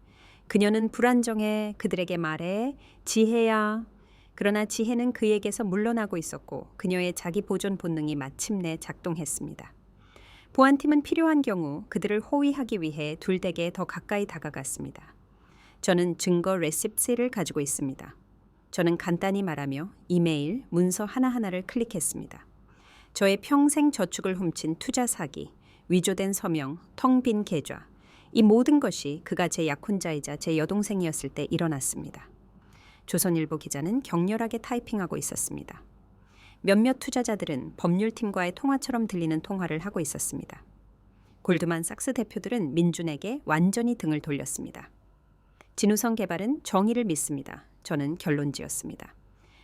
그녀는 불안정해 그들에게 말해 지혜야. 그러나 지혜는 그에게서 물러나고 있었고 그녀의 자기 보존 본능이 마침내 작동했습니다. 보안팀은 필요한 경우 그들을 호위하기 위해 둘에게 더 가까이 다가갔습니다. 저는 증거 레시피를 가지고 있습니다. 저는 간단히 말하며 이메일, 문서 하나하나를 클릭했습니다. 저의 평생 저축을 훔친 투자 사기, 위조된 서명, 텅 빈 계좌, 이 모든 것이 그가 제 약혼자이자 제 여동생이었을 때 일어났습니다. 조선일보 기자는 격렬하게 타이핑하고 있었습니다. 몇몇 투자자들은 법률팀과의 통화처럼 들리는 통화를 하고 있었습니다. 골드만삭스 대표들은 민준에게 완전히 등을 돌렸습니다. 진우성 개발은 정의를 믿습니다. 저는 결론지었습니다.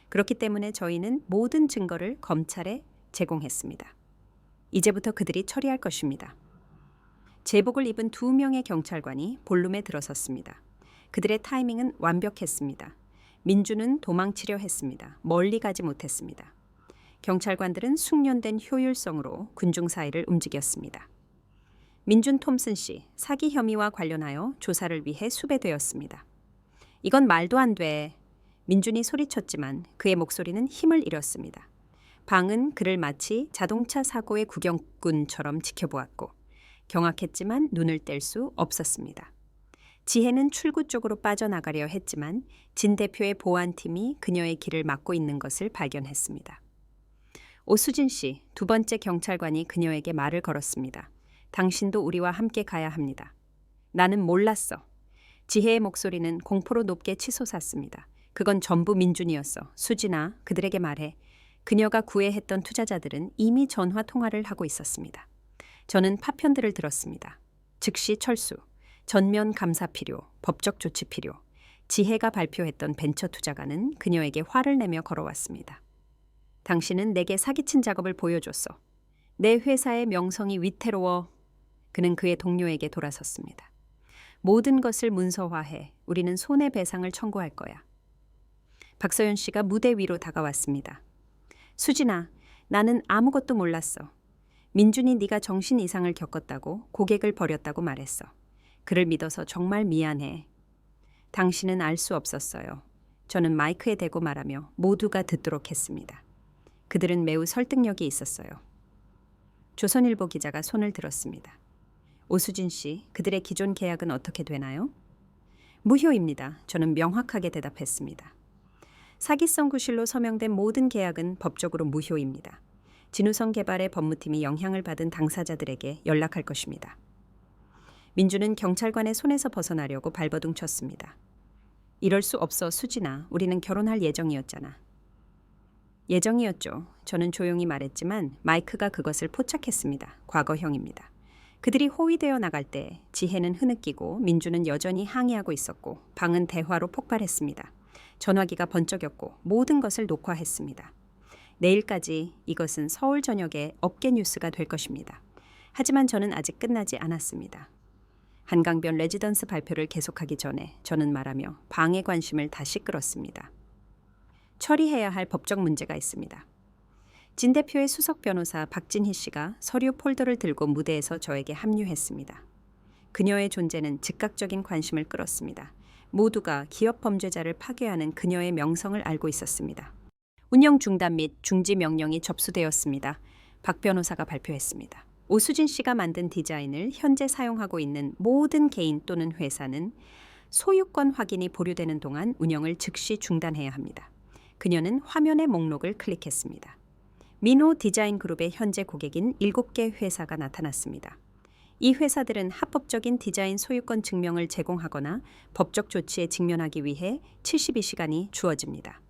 그렇기 때문에 저희는 모든 증거를 검찰에 제공했습니다. 이제부터 그들이 처리할 것입니다. 제복을 입은 2명의 경찰관이 볼룸에 들어섰습니다. 그들의 타이밍은 완벽했습니다. 민주는 도망치려 했습니다. 멀리 가지 못했습니다. 경찰관들은 숙련된 효율성으로 군중 사이를 움직였습니다. 민준 톰슨 씨, 사기 혐의와 관련하여 조사를 위해 수배되었습니다. 이건 말도 안 돼. 민준이 소리쳤지만 그의 목소리는 힘을 잃었습니다. 방은 그를 마치 자동차 사고의 구경꾼처럼 지켜보았고 경악했지만 눈을 뗄 수 없었습니다. 지혜는 출구 쪽으로 빠져나가려 했지만 진 대표의 보안팀이 그녀의 길을 막고 있는 것을 발견했습니다. 오수진 씨, 2번째 경찰관이 그녀에게 말을 걸었습니다. 당신도 우리와 함께 가야 합니다. 나는 몰랐어. 지혜의 목소리는 공포로 높게 치솟았습니다. 그건 전부 민준이었어. 수진아, 그들에게 말해. 그녀가 구애했던 투자자들은 이미 전화 통화를 하고 있었습니다. 저는 파편들을 들었습니다. 즉시 철수, 전면 감사 필요, 법적 조치 필요. 지혜가 발표했던 벤처 투자가는 그녀에게 화를 내며 걸어왔습니다. 당신은 내게 사기친 작업을 보여줬어. 내 회사의 명성이 위태로워. 그는 그의 동료에게 돌아섰습니다. 모든 것을 문서화해. 우리는 손해배상을 청구할 거야. 박서연 씨가 무대 위로 다가왔습니다. 수진아, 나는 아무것도 몰랐어. 민준이 네가 정신 이상을 겪었다고 고객을 버렸다고 말했어. 그를 믿어서 정말 미안해. 당신은 알 수 없었어요. 저는 마이크에 대고 말하며 모두가 듣도록 했습니다. 그들은 매우 설득력이 있었어요. 조선일보 기자가 손을 들었습니다. 오수진 씨, 그들의 기존 계약은 어떻게 되나요? 무효입니다. 저는 명확하게 대답했습니다. 사기성 구실로 서명된 모든 계약은 법적으로 무효입니다. 진우성 개발의 법무팀이 영향을 받은 당사자들에게 연락할 것입니다. 민주는 경찰관의 손에서 벗어나려고 발버둥 쳤습니다. 이럴 수 없어, 수진아. 우리는 결혼할 예정이었잖아. 예정이었죠. 저는 조용히 말했지만 마이크가 그것을 포착했습니다. 과거형입니다. 그들이 호위되어 나갈 때 지혜는 흐느끼고 민주는 여전히 항의하고 있었고 방은 대화로 폭발했습니다. 전화기가 번쩍였고 모든 것을 녹화했습니다. 내일까지 이것은 서울 전역의 업계 뉴스가 될 것입니다. 하지만 저는 아직 끝나지 않았습니다. 한강변 레지던스 발표를 계속하기 전에 저는 말하며 방의 관심을 다시 끌었습니다. 처리해야 할 법적 문제가 있습니다. 진 대표의 수석 변호사 박진희 씨가 서류 폴더를 들고 무대에서 저에게 합류했습니다. 그녀의 존재는 즉각적인 관심을 끌었습니다. 모두가 기업 범죄자를 파괴하는 그녀의 명성을 알고 있었습니다. 운영 중단 및 중지 명령이 접수되었습니다. 박 변호사가 발표했습니다. 오수진 씨가 만든 디자인을 현재 사용하고 있는 모든 개인 또는 회사는 소유권 확인이 보류되는 동안 운영을 즉시 중단해야 합니다. 그녀는 화면의 목록을 클릭했습니다. 민호 디자인 그룹의 현재 고객인 7개 회사가 나타났습니다. 이 회사들은 합법적인 디자인 소유권 증명을 제공하거나 법적 조치에 직면하기 위해 72시간이 주어집니다.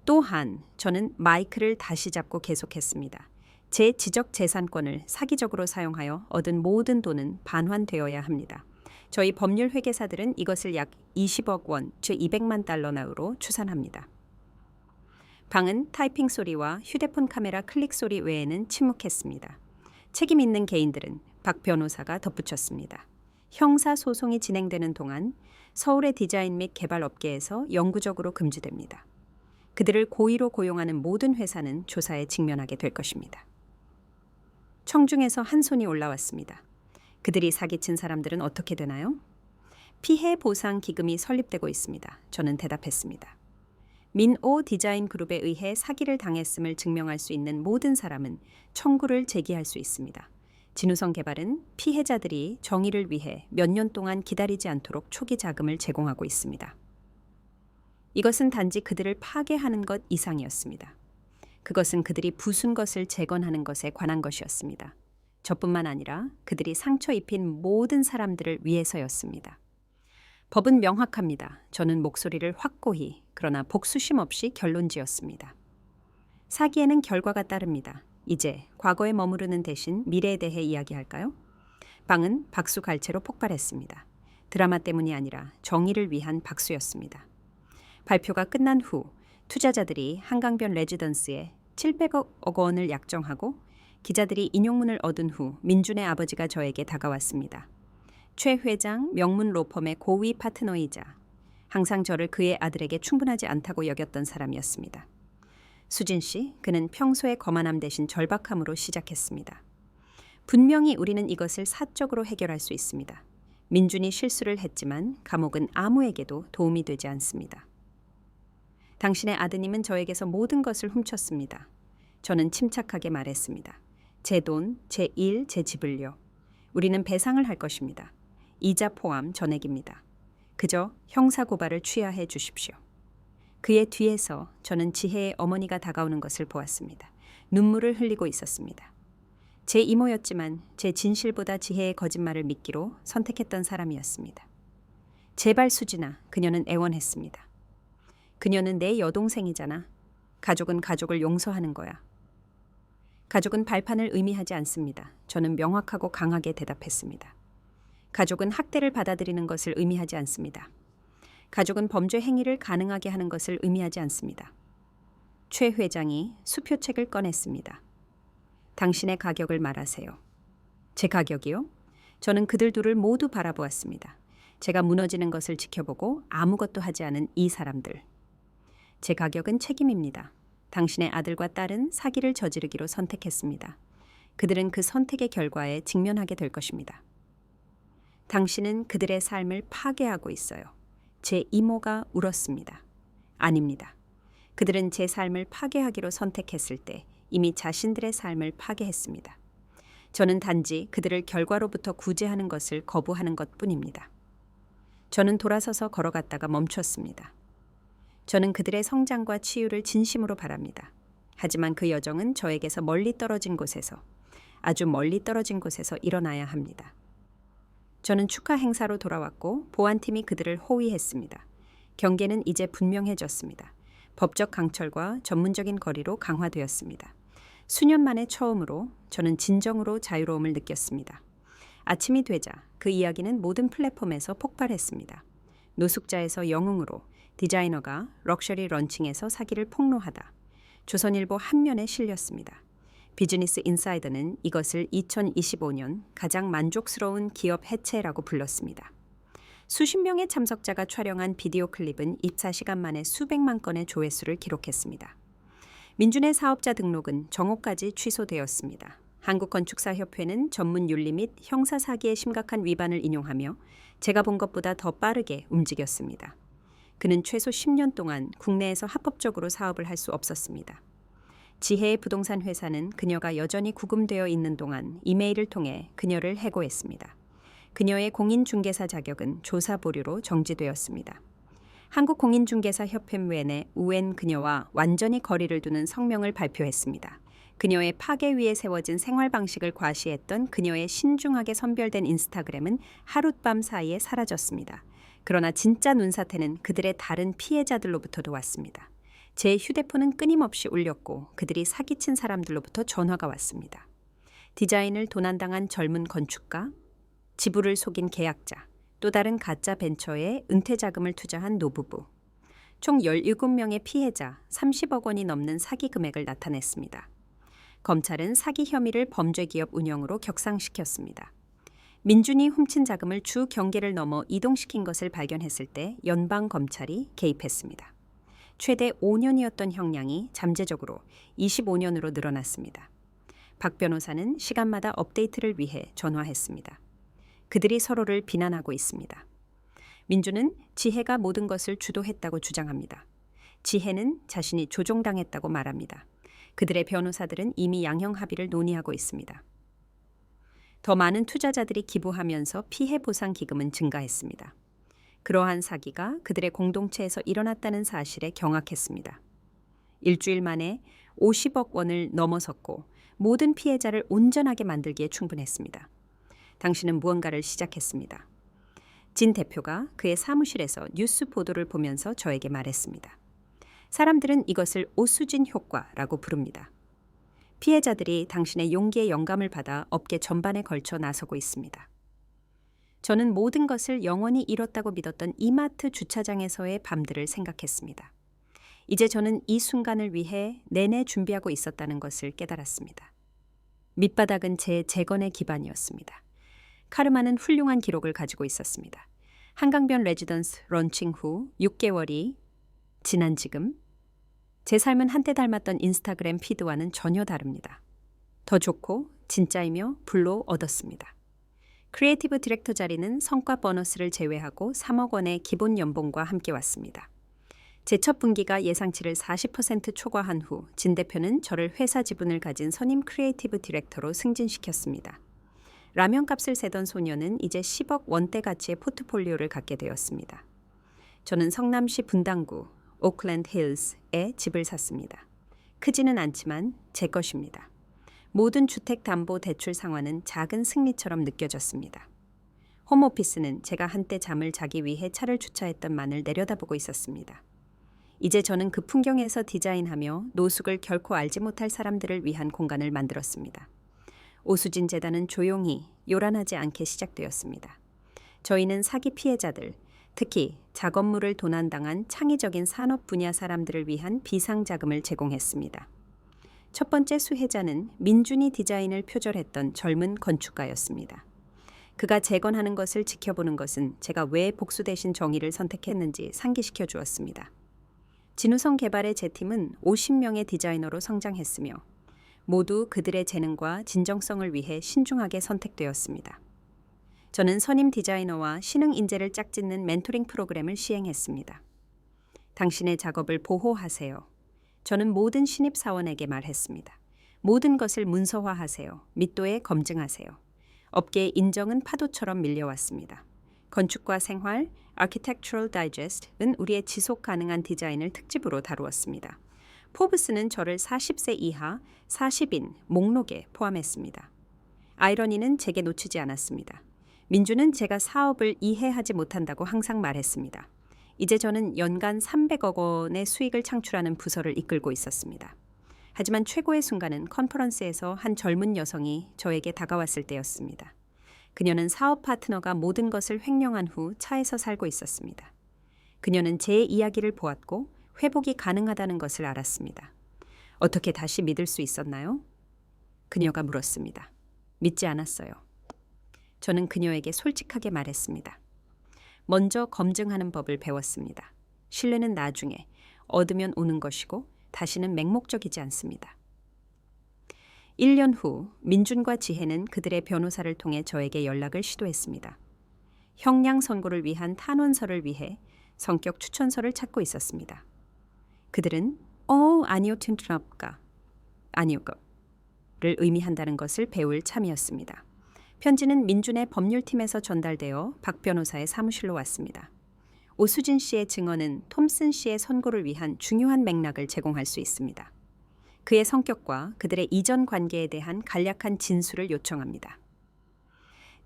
또한 저는 마이크를 다시 잡고 계속했습니다. 제 지적 재산권을 사기적으로 사용하여 얻은 모든 돈은 반환되어야 합니다. 저희 법률 회계사들은 이것을 약 20억 원, 즉 200만 달러 나우로 추산합니다. 방은 타이핑 소리와 휴대폰 카메라 클릭 소리 외에는 침묵했습니다. 책임 있는 개인들은 박 변호사가 덧붙였습니다. 형사 소송이 진행되는 동안 서울의 디자인 및 개발 업계에서 영구적으로 금지됩니다. 그들을 고의로 고용하는 모든 회사는 조사에 직면하게 될 것입니다. 청중에서 한 손이 올라왔습니다. 그들이 사기친 사람들은 어떻게 되나요? 피해 보상 기금이 설립되고 있습니다. 저는 대답했습니다. 민오 디자인 그룹에 의해 사기를 당했음을 증명할 수 있는 모든 사람은 청구를 제기할 수 있습니다. 진우성 개발은 피해자들이 정의를 위해 몇 년 동안 기다리지 않도록 초기 자금을 제공하고 있습니다. 이것은 단지 그들을 파괴하는 것 이상이었습니다. 그것은 그들이 부순 것을 재건하는 것에 관한 것이었습니다. 저뿐만 아니라 그들이 상처 입힌 모든 사람들을 위해서였습니다. 법은 명확합니다. 저는 목소리를 확고히 그러나 복수심 없이 결론지었습니다. 사기에는 결과가 따릅니다. 이제 과거에 머무르는 대신 미래에 대해 이야기할까요? 방은 박수 갈채로 폭발했습니다. 드라마 때문이 아니라 정의를 위한 박수였습니다. 발표가 끝난 후 투자자들이 한강변 레지던스에 700억 원을 약정하고 기자들이 인용문을 얻은 후 민준의 아버지가 저에게 다가왔습니다. 최 회장 명문 로펌의 고위 파트너이자 항상 저를 그의 아들에게 충분하지 않다고 여겼던 사람이었습니다. 수진 씨, 그는 평소의 거만함 대신 절박함으로 시작했습니다. 분명히 우리는 이것을 사적으로 해결할 수 있습니다. 민준이 실수를 했지만 감옥은 아무에게도 도움이 되지 않습니다. 당신의 아드님은 저에게서 모든 것을 훔쳤습니다. 저는 침착하게 말했습니다. 제 돈, 제 일, 제 집을요. 우리는 배상을 할 것입니다. 이자 포함 전액입니다. 그저 형사고발을 취하해 주십시오. 그의 뒤에서 저는 지혜의 어머니가 다가오는 것을 보았습니다. 눈물을 흘리고 있었습니다. 제 이모였지만 제 진실보다 지혜의 거짓말을 믿기로 선택했던 사람이었습니다. 제발 수진아, 그녀는 애원했습니다. 그녀는 내 여동생이잖아. 가족은 가족을 용서하는 거야. 가족은 발판을 의미하지 않습니다. 저는 명확하고 강하게 대답했습니다. 가족은 학대를 받아들이는 것을 의미하지 않습니다. 가족은 범죄 행위를 가능하게 하는 것을 의미하지 않습니다. 최 회장이 수표책을 꺼냈습니다. 당신의 가격을 말하세요. 제 가격이요? 저는 그들 둘을 모두 바라보았습니다. 제가 무너지는 것을 지켜보고 아무것도 하지 않은 이 사람들. 제 가격은 책임입니다. 당신의 아들과 딸은 사기를 저지르기로 선택했습니다. 그들은 그 선택의 결과에 직면하게 될 것입니다. 당신은 그들의 삶을 파괴하고 있어요. 제 이모가 울었습니다. 아닙니다. 그들은 제 삶을 파괴하기로 선택했을 때 이미 자신들의 삶을 파괴했습니다. 저는 단지 그들을 결과로부터 구제하는 것을 거부하는 것뿐입니다. 저는 돌아서서 걸어갔다가 멈췄습니다. 저는 그들의 성장과 치유를 진심으로 바랍니다. 하지만 그 여정은 저에게서 멀리 떨어진 곳에서, 아주 멀리 떨어진 곳에서 일어나야 합니다. 저는 축하 행사로 돌아왔고 보안팀이 그들을 호위했습니다. 경계는 이제 분명해졌습니다. 법적 강철과 전문적인 거리로 강화되었습니다. 수년 만에 처음으로 저는 진정으로 자유로움을 느꼈습니다. 아침이 되자 그 이야기는 모든 플랫폼에서 폭발했습니다. 노숙자에서 영웅으로, 디자이너가 럭셔리 런칭에서 사기를 폭로하다. 조선일보 한 면에 실렸습니다. 비즈니스 인사이더는 이것을 2025년 가장 만족스러운 기업 해체라고 불렀습니다. 수십 명의 참석자가 촬영한 비디오 클립은 입사 시간 만에 수백만 건의 조회수를 기록했습니다. 민준의 사업자 등록은 정오까지 취소되었습니다. 한국건축사협회는 전문 윤리 및 형사 사기의 심각한 위반을 인용하며 제가 본 것보다 더 빠르게 움직였습니다. 그는 최소 10년 동안 국내에서 합법적으로 사업을 할 수 없었습니다. 지혜의 부동산 회사는 그녀가 여전히 구금되어 있는 동안 이메일을 통해 그녀를 해고했습니다. 그녀의 공인중개사 자격은 조사 보류로 정지되었습니다. 한국공인중개사협회면에 우엔 그녀와 완전히 거리를 두는 성명을 발표했습니다. 그녀의 파괴 위에 세워진 생활 방식을 과시했던 그녀의 신중하게 선별된 인스타그램은 하룻밤 사이에 사라졌습니다. 그러나 진짜 눈사태는 그들의 다른 피해자들로부터도 왔습니다. 제 휴대폰은 끊임없이 울렸고 그들이 사기친 사람들로부터 전화가 왔습니다. 디자인을 도난당한 젊은 건축가, 지부를 속인 계약자, 또 다른 가짜 벤처에 은퇴 자금을 투자한 노부부. 총 17명의 피해자 30억 원이 넘는 사기 금액을 나타냈습니다. 검찰은 사기 혐의를 범죄기업 운영으로 격상시켰습니다. 민준이 훔친 자금을 주 경계를 넘어 이동시킨 것을 발견했을 때 연방검찰이 개입했습니다. 최대 5년이었던 형량이 잠재적으로 25년으로 늘어났습니다. 박 변호사는 시간마다 업데이트를 위해 전화했습니다. 그들이 서로를 비난하고 있습니다. 민준은 지혜가 모든 것을 주도했다고 주장합니다. 지혜는 자신이 조종당했다고 말합니다. 그들의 변호사들은 이미 양형 합의를 논의하고 있습니다. 더 많은 투자자들이 기부하면서 피해 보상 기금은 증가했습니다. 그러한 사기가 그들의 공동체에서 일어났다는 사실에 경악했습니다. 일주일 만에 50억 원을 넘어섰고 모든 피해자를 온전하게 만들기에 충분했습니다. 당신은 무언가를 시작했습니다. 진 대표가 그의 사무실에서 뉴스 보도를 보면서 저에게 말했습니다. 사람들은 이것을 오수진 효과라고 부릅니다. 피해자들이 당신의 용기에 영감을 받아 업계 전반에 걸쳐 나서고 있습니다. 저는 모든 것을 영원히 잃었다고 믿었던 이마트 주차장에서의 밤들을 생각했습니다. 이제 저는 이 순간을 위해 내내 준비하고 있었다는 것을 깨달았습니다. 밑바닥은 제 재건의 기반이었습니다. 카르마는 훌륭한 기록을 가지고 있었습니다. 한강변 레지던스 런칭 후 6개월이 지난 지금 제 삶은 한때 닮았던 인스타그램 피드와는 전혀 다릅니다. 더 좋고 진짜이며 불로 얻었습니다. 크리에이티브 디렉터 자리는 성과 보너스를 제외하고 3억 원의 기본 연봉과 함께 왔습니다. 제 첫 분기가 예상치를 40% 초과한 후 진 대표는 저를 회사 지분을 가진 선임 크리에이티브 디렉터로 승진시켰습니다. 라면값을 세던 소녀는 이제 10억 원대 가치의 포트폴리오를 갖게 되었습니다. 저는 성남시 분당구 오클랜드 힐스에 집을 샀습니다. 크지는 않지만 제 것입니다. 모든 주택담보대출 상환은 작은 승리처럼 느껴졌습니다. 홈오피스는 제가 한때 잠을 자기 위해 차를 주차했던 만을 내려다보고 있었습니다. 이제 저는 그 풍경에서 디자인하며 노숙을 결코 알지 못할 사람들을 위한 공간을 만들었습니다. 오수진 재단은 조용히 요란하지 않게 시작되었습니다. 저희는 사기 피해자들, 특히 작업물을 도난당한 창의적인 산업 분야 사람들을 위한 비상자금을 제공했습니다. 첫 번째 수혜자는 민준이 디자인을 표절했던 젊은 건축가였습니다. 그가 재건하는 것을 지켜보는 것은 제가 왜 복수 대신 정의를 선택했는지 상기시켜 주었습니다. 진우성 개발의 제 팀은 50명의 디자이너로 성장했으며 모두 그들의 재능과 진정성을 위해 신중하게 선택되었습니다. 저는 선임 디자이너와 신흥 인재를 짝짓는 멘토링 프로그램을 시행했습니다. 당신의 작업을 보호하세요. 저는 모든 신입사원에게 말했습니다. 모든 것을 문서화하세요.密도에 검증하세요. 업계의 인정은 파도처럼 밀려왔습니다. 건축과 생활, Architectural Digest은 우리의 지속 가능한 디자인을 특집으로 다루었습니다. 포브스는 저를 40세 이하 40인 목록에 포함했습니다. 아이러니는 제게 놓치지 않았습니다. 민주는 제가 사업을 이해하지 못한다고 항상 말했습니다. 이제 저는 연간 300억 원의 수익을 창출하는 부서를 이끌고 있었습니다. 하지만 최고의 순간은 컨퍼런스에서 한 젊은 여성이 저에게 다가왔을 때였습니다. 그녀는 사업 파트너가 모든 것을 횡령한 후 차에서 살고 있었습니다. 그녀는 제 이야기를 보았고 회복이 가능하다는 것을 알았습니다. 어떻게 다시 믿을 수 있었나요? 그녀가 물었습니다. 믿지 않았어요. 저는 그녀에게 솔직하게 말했습니다. 먼저 검증하는 법을 배웠습니다. 신뢰는 나중에 얻으면 오는 것이고 다시는 맹목적이지 않습니다. 1년 후 민준과 지혜는 그들의 변호사를 통해 저에게 연락을 시도했습니다. 형량 선고를 위한 탄원서를 위해 성격 추천서를 찾고 있었습니다. 그들은 아니요 튼트럽가 아니요를 의미한다는 것을 배울 참이었습니다. 편지는 민준의 법률팀에서 전달되어 박 변호사의 사무실로 왔습니다. 오수진 씨의 증언은 톰슨 씨의 선고를 위한 중요한 맥락을 제공할 수 있습니다. 그의 성격과 그들의 이전 관계에 대한 간략한 진술을 요청합니다.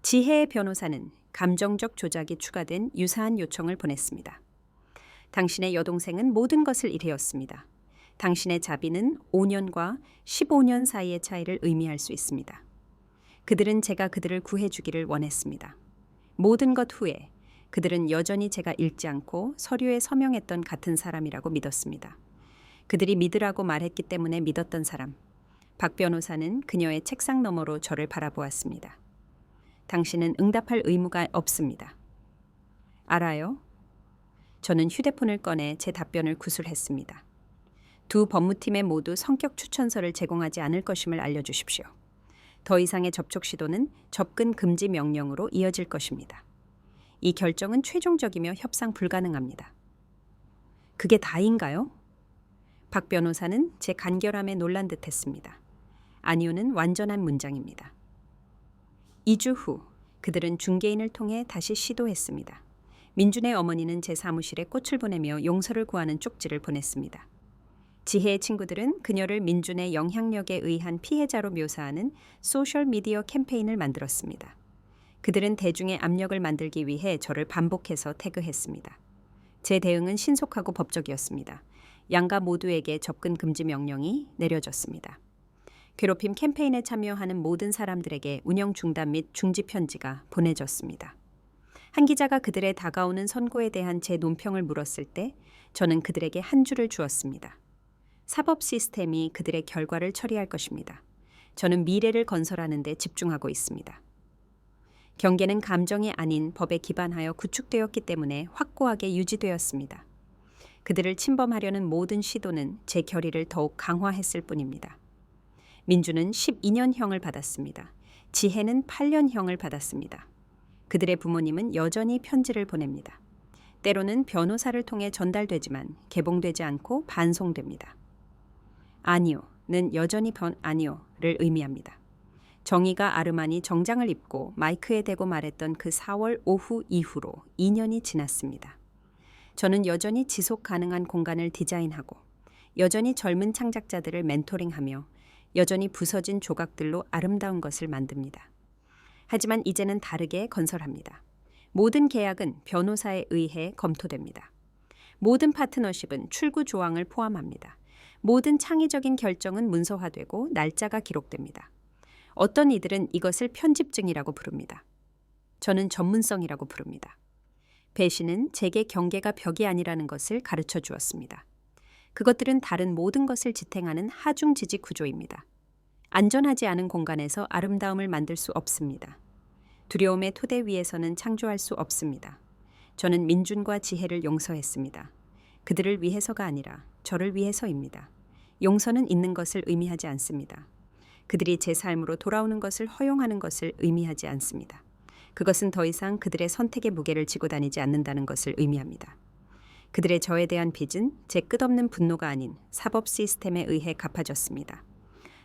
지혜의 변호사는 감정적 조작이 추가된 유사한 요청을 보냈습니다. 당신의 여동생은 모든 것을 잃었습니다. 당신의 자비는 5년과 15년 사이의 차이를 의미할 수 있습니다. 그들은 제가 그들을 구해주기를 원했습니다. 모든 것 후에 그들은 여전히 제가 읽지 않고 서류에 서명했던 같은 사람이라고 믿었습니다. 그들이 믿으라고 말했기 때문에 믿었던 사람. 박 변호사는 그녀의 책상 너머로 저를 바라보았습니다. 당신은 응답할 의무가 없습니다. 알아요? 저는 휴대폰을 꺼내 제 답변을 구술했습니다. 두 법무팀에 모두 성격 추천서를 제공하지 않을 것임을 알려주십시오. 더 이상의 접촉 시도는 접근 금지 명령으로 이어질 것입니다. 이 결정은 최종적이며 협상 불가능합니다. 그게 다인가요? 박 변호사는 제 간결함에 놀란 듯했습니다. 아니오는 완전한 문장입니다. 2주 후 그들은 중개인을 통해 다시 시도했습니다. 민준의 어머니는 제 사무실에 꽃을 보내며 용서를 구하는 쪽지를 보냈습니다. 지혜의 친구들은 그녀를 민준의 영향력에 의한 피해자로 묘사하는 소셜미디어 캠페인을 만들었습니다. 그들은 대중의 압력을 만들기 위해 저를 반복해서 태그했습니다. 제 대응은 신속하고 법적이었습니다. 양가 모두에게 접근 금지 명령이 내려졌습니다. 괴롭힘 캠페인에 참여하는 모든 사람들에게 운영 중단 및 중지 편지가 보내졌습니다. 한 기자가 그들의 다가오는 선고에 대한 제 논평을 물었을 때 저는 그들에게 한 줄을 주었습니다. 사법 시스템이 그들의 결과를 처리할 것입니다. 저는 미래를 건설하는 데 집중하고 있습니다. 경계는 감정이 아닌 법에 기반하여 구축되었기 때문에 확고하게 유지되었습니다. 그들을 침범하려는 모든 시도는 제 결의를 더욱 강화했을 뿐입니다. 민주는 12년형을 받았습니다. 지혜는 8년형을 받았습니다. 그들의 부모님은 여전히 편지를 보냅니다. 때로는 변호사를 통해 전달되지만 개봉되지 않고 반송됩니다. 아니요는 여전히 아니요를 의미합니다. 정의가 아르마니 정장을 입고 마이크에 대고 말했던 그 4월 오후 이후로 2년이 지났습니다. 저는 여전히 지속 가능한 공간을 디자인하고 여전히 젊은 창작자들을 멘토링하며 여전히 부서진 조각들로 아름다운 것을 만듭니다. 하지만 이제는 다르게 건설합니다. 모든 계약은 변호사에 의해 검토됩니다. 모든 파트너십은 출구 조항을 포함합니다. 모든 창의적인 결정은 문서화되고 날짜가 기록됩니다. 어떤 이들은 이것을 편집증이라고 부릅니다. 저는 전문성이라고 부릅니다. 배신은 제게 경계가 벽이 아니라는 것을 가르쳐 주었습니다. 그것들은 다른 모든 것을 지탱하는 하중 지지 구조입니다. 안전하지 않은 공간에서 아름다움을 만들 수 없습니다. 두려움의 토대 위에서는 창조할 수 없습니다. 저는 민준과 지혜를 용서했습니다. 그들을 위해서가 아니라 저를 위해서입니다. 용서는 있는 것을 의미하지 않습니다. 그들이 제 삶으로 돌아오는 것을 허용하는 것을 의미하지 않습니다. 그것은 더 이상 그들의 선택의 무게를 지고 다니지 않는다는 것을 의미합니다. 그들의 저에 대한 빚은 제 끝없는 분노가 아닌 사법 시스템에 의해 갚아졌습니다.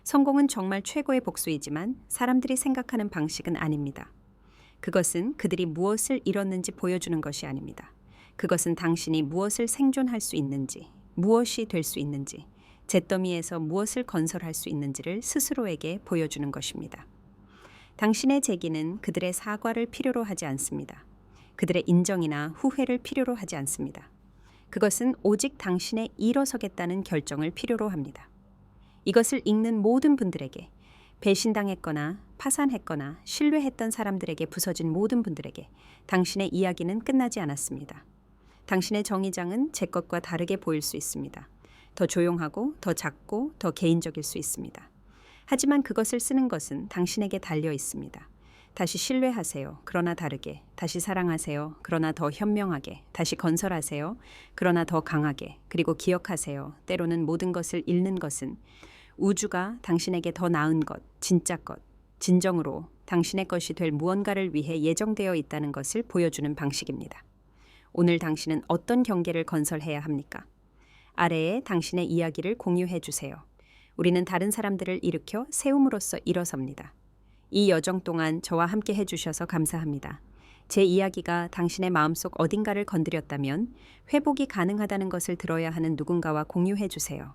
성공은 정말 최고의 복수이지만 사람들이 생각하는 방식은 아닙니다. 그것은 그들이 무엇을 잃었는지 보여주는 것이 아닙니다. 그것은 당신이 무엇을 생존할 수 있는지, 무엇이 될 수 있는지, 잿더미에서 무엇을 건설할 수 있는지를 스스로에게 보여주는 것입니다. 당신의 제기는 그들의 사과를 필요로 하지 않습니다. 그들의 인정이나 후회를 필요로 하지 않습니다. 그것은 오직 당신의 일어서겠다는 결정을 필요로 합니다. 이것을 읽는 모든 분들에게, 배신당했거나 파산했거나 신뢰했던 사람들에게 부서진 모든 분들에게 당신의 이야기는 끝나지 않았습니다. 당신의 정의장은 제 것과 다르게 보일 수 있습니다. 더 조용하고 더 작고 더 개인적일 수 있습니다. 하지만 그것을 쓰는 것은 당신에게 달려 있습니다. 다시 신뢰하세요. 그러나 다르게. 다시 사랑하세요. 그러나 더 현명하게. 다시 건설하세요. 그러나 더 강하게. 그리고 기억하세요. 때로는 모든 것을 잃는 것은 우주가 당신에게 더 나은 것, 진짜 것, 진정으로 당신의 것이 될 무언가를 위해 예정되어 있다는 것을 보여주는 방식입니다. 오늘 당신은 어떤 경계를 건설해야 합니까? 아래에 당신의 이야기를 공유해 주세요. 우리는 다른 사람들을 일으켜 세움으로써 일어섭니다. 이 여정 동안 저와 함께 해주셔서 감사합니다. 제 이야기가 당신의 마음속 어딘가를 건드렸다면 회복이 가능하다는 것을 들어야 하는 누군가와 공유해 주세요.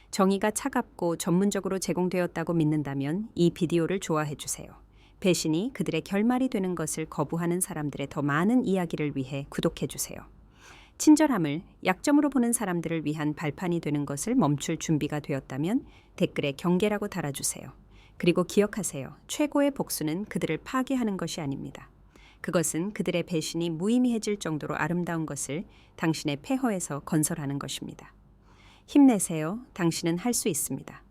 정의가 차갑고 전문적으로 제공되었다고 믿는다면 이 비디오를 좋아해 주세요. 배신이 그들의 결말이 되는 것을 거부하는 사람들의 더 많은 이야기를 위해 구독해 주세요. 친절함을 약점으로 보는 사람들을 위한 발판이 되는 것을 멈출 준비가 되었다면 댓글에 경계라고 달아주세요. 그리고 기억하세요. 최고의 복수는 그들을 파괴하는 것이 아닙니다. 그것은 그들의 배신이 무의미해질 정도로 아름다운 것을 당신의 폐허에서 건설하는 것입니다. 힘내세요. 당신은 할 수 있습니다.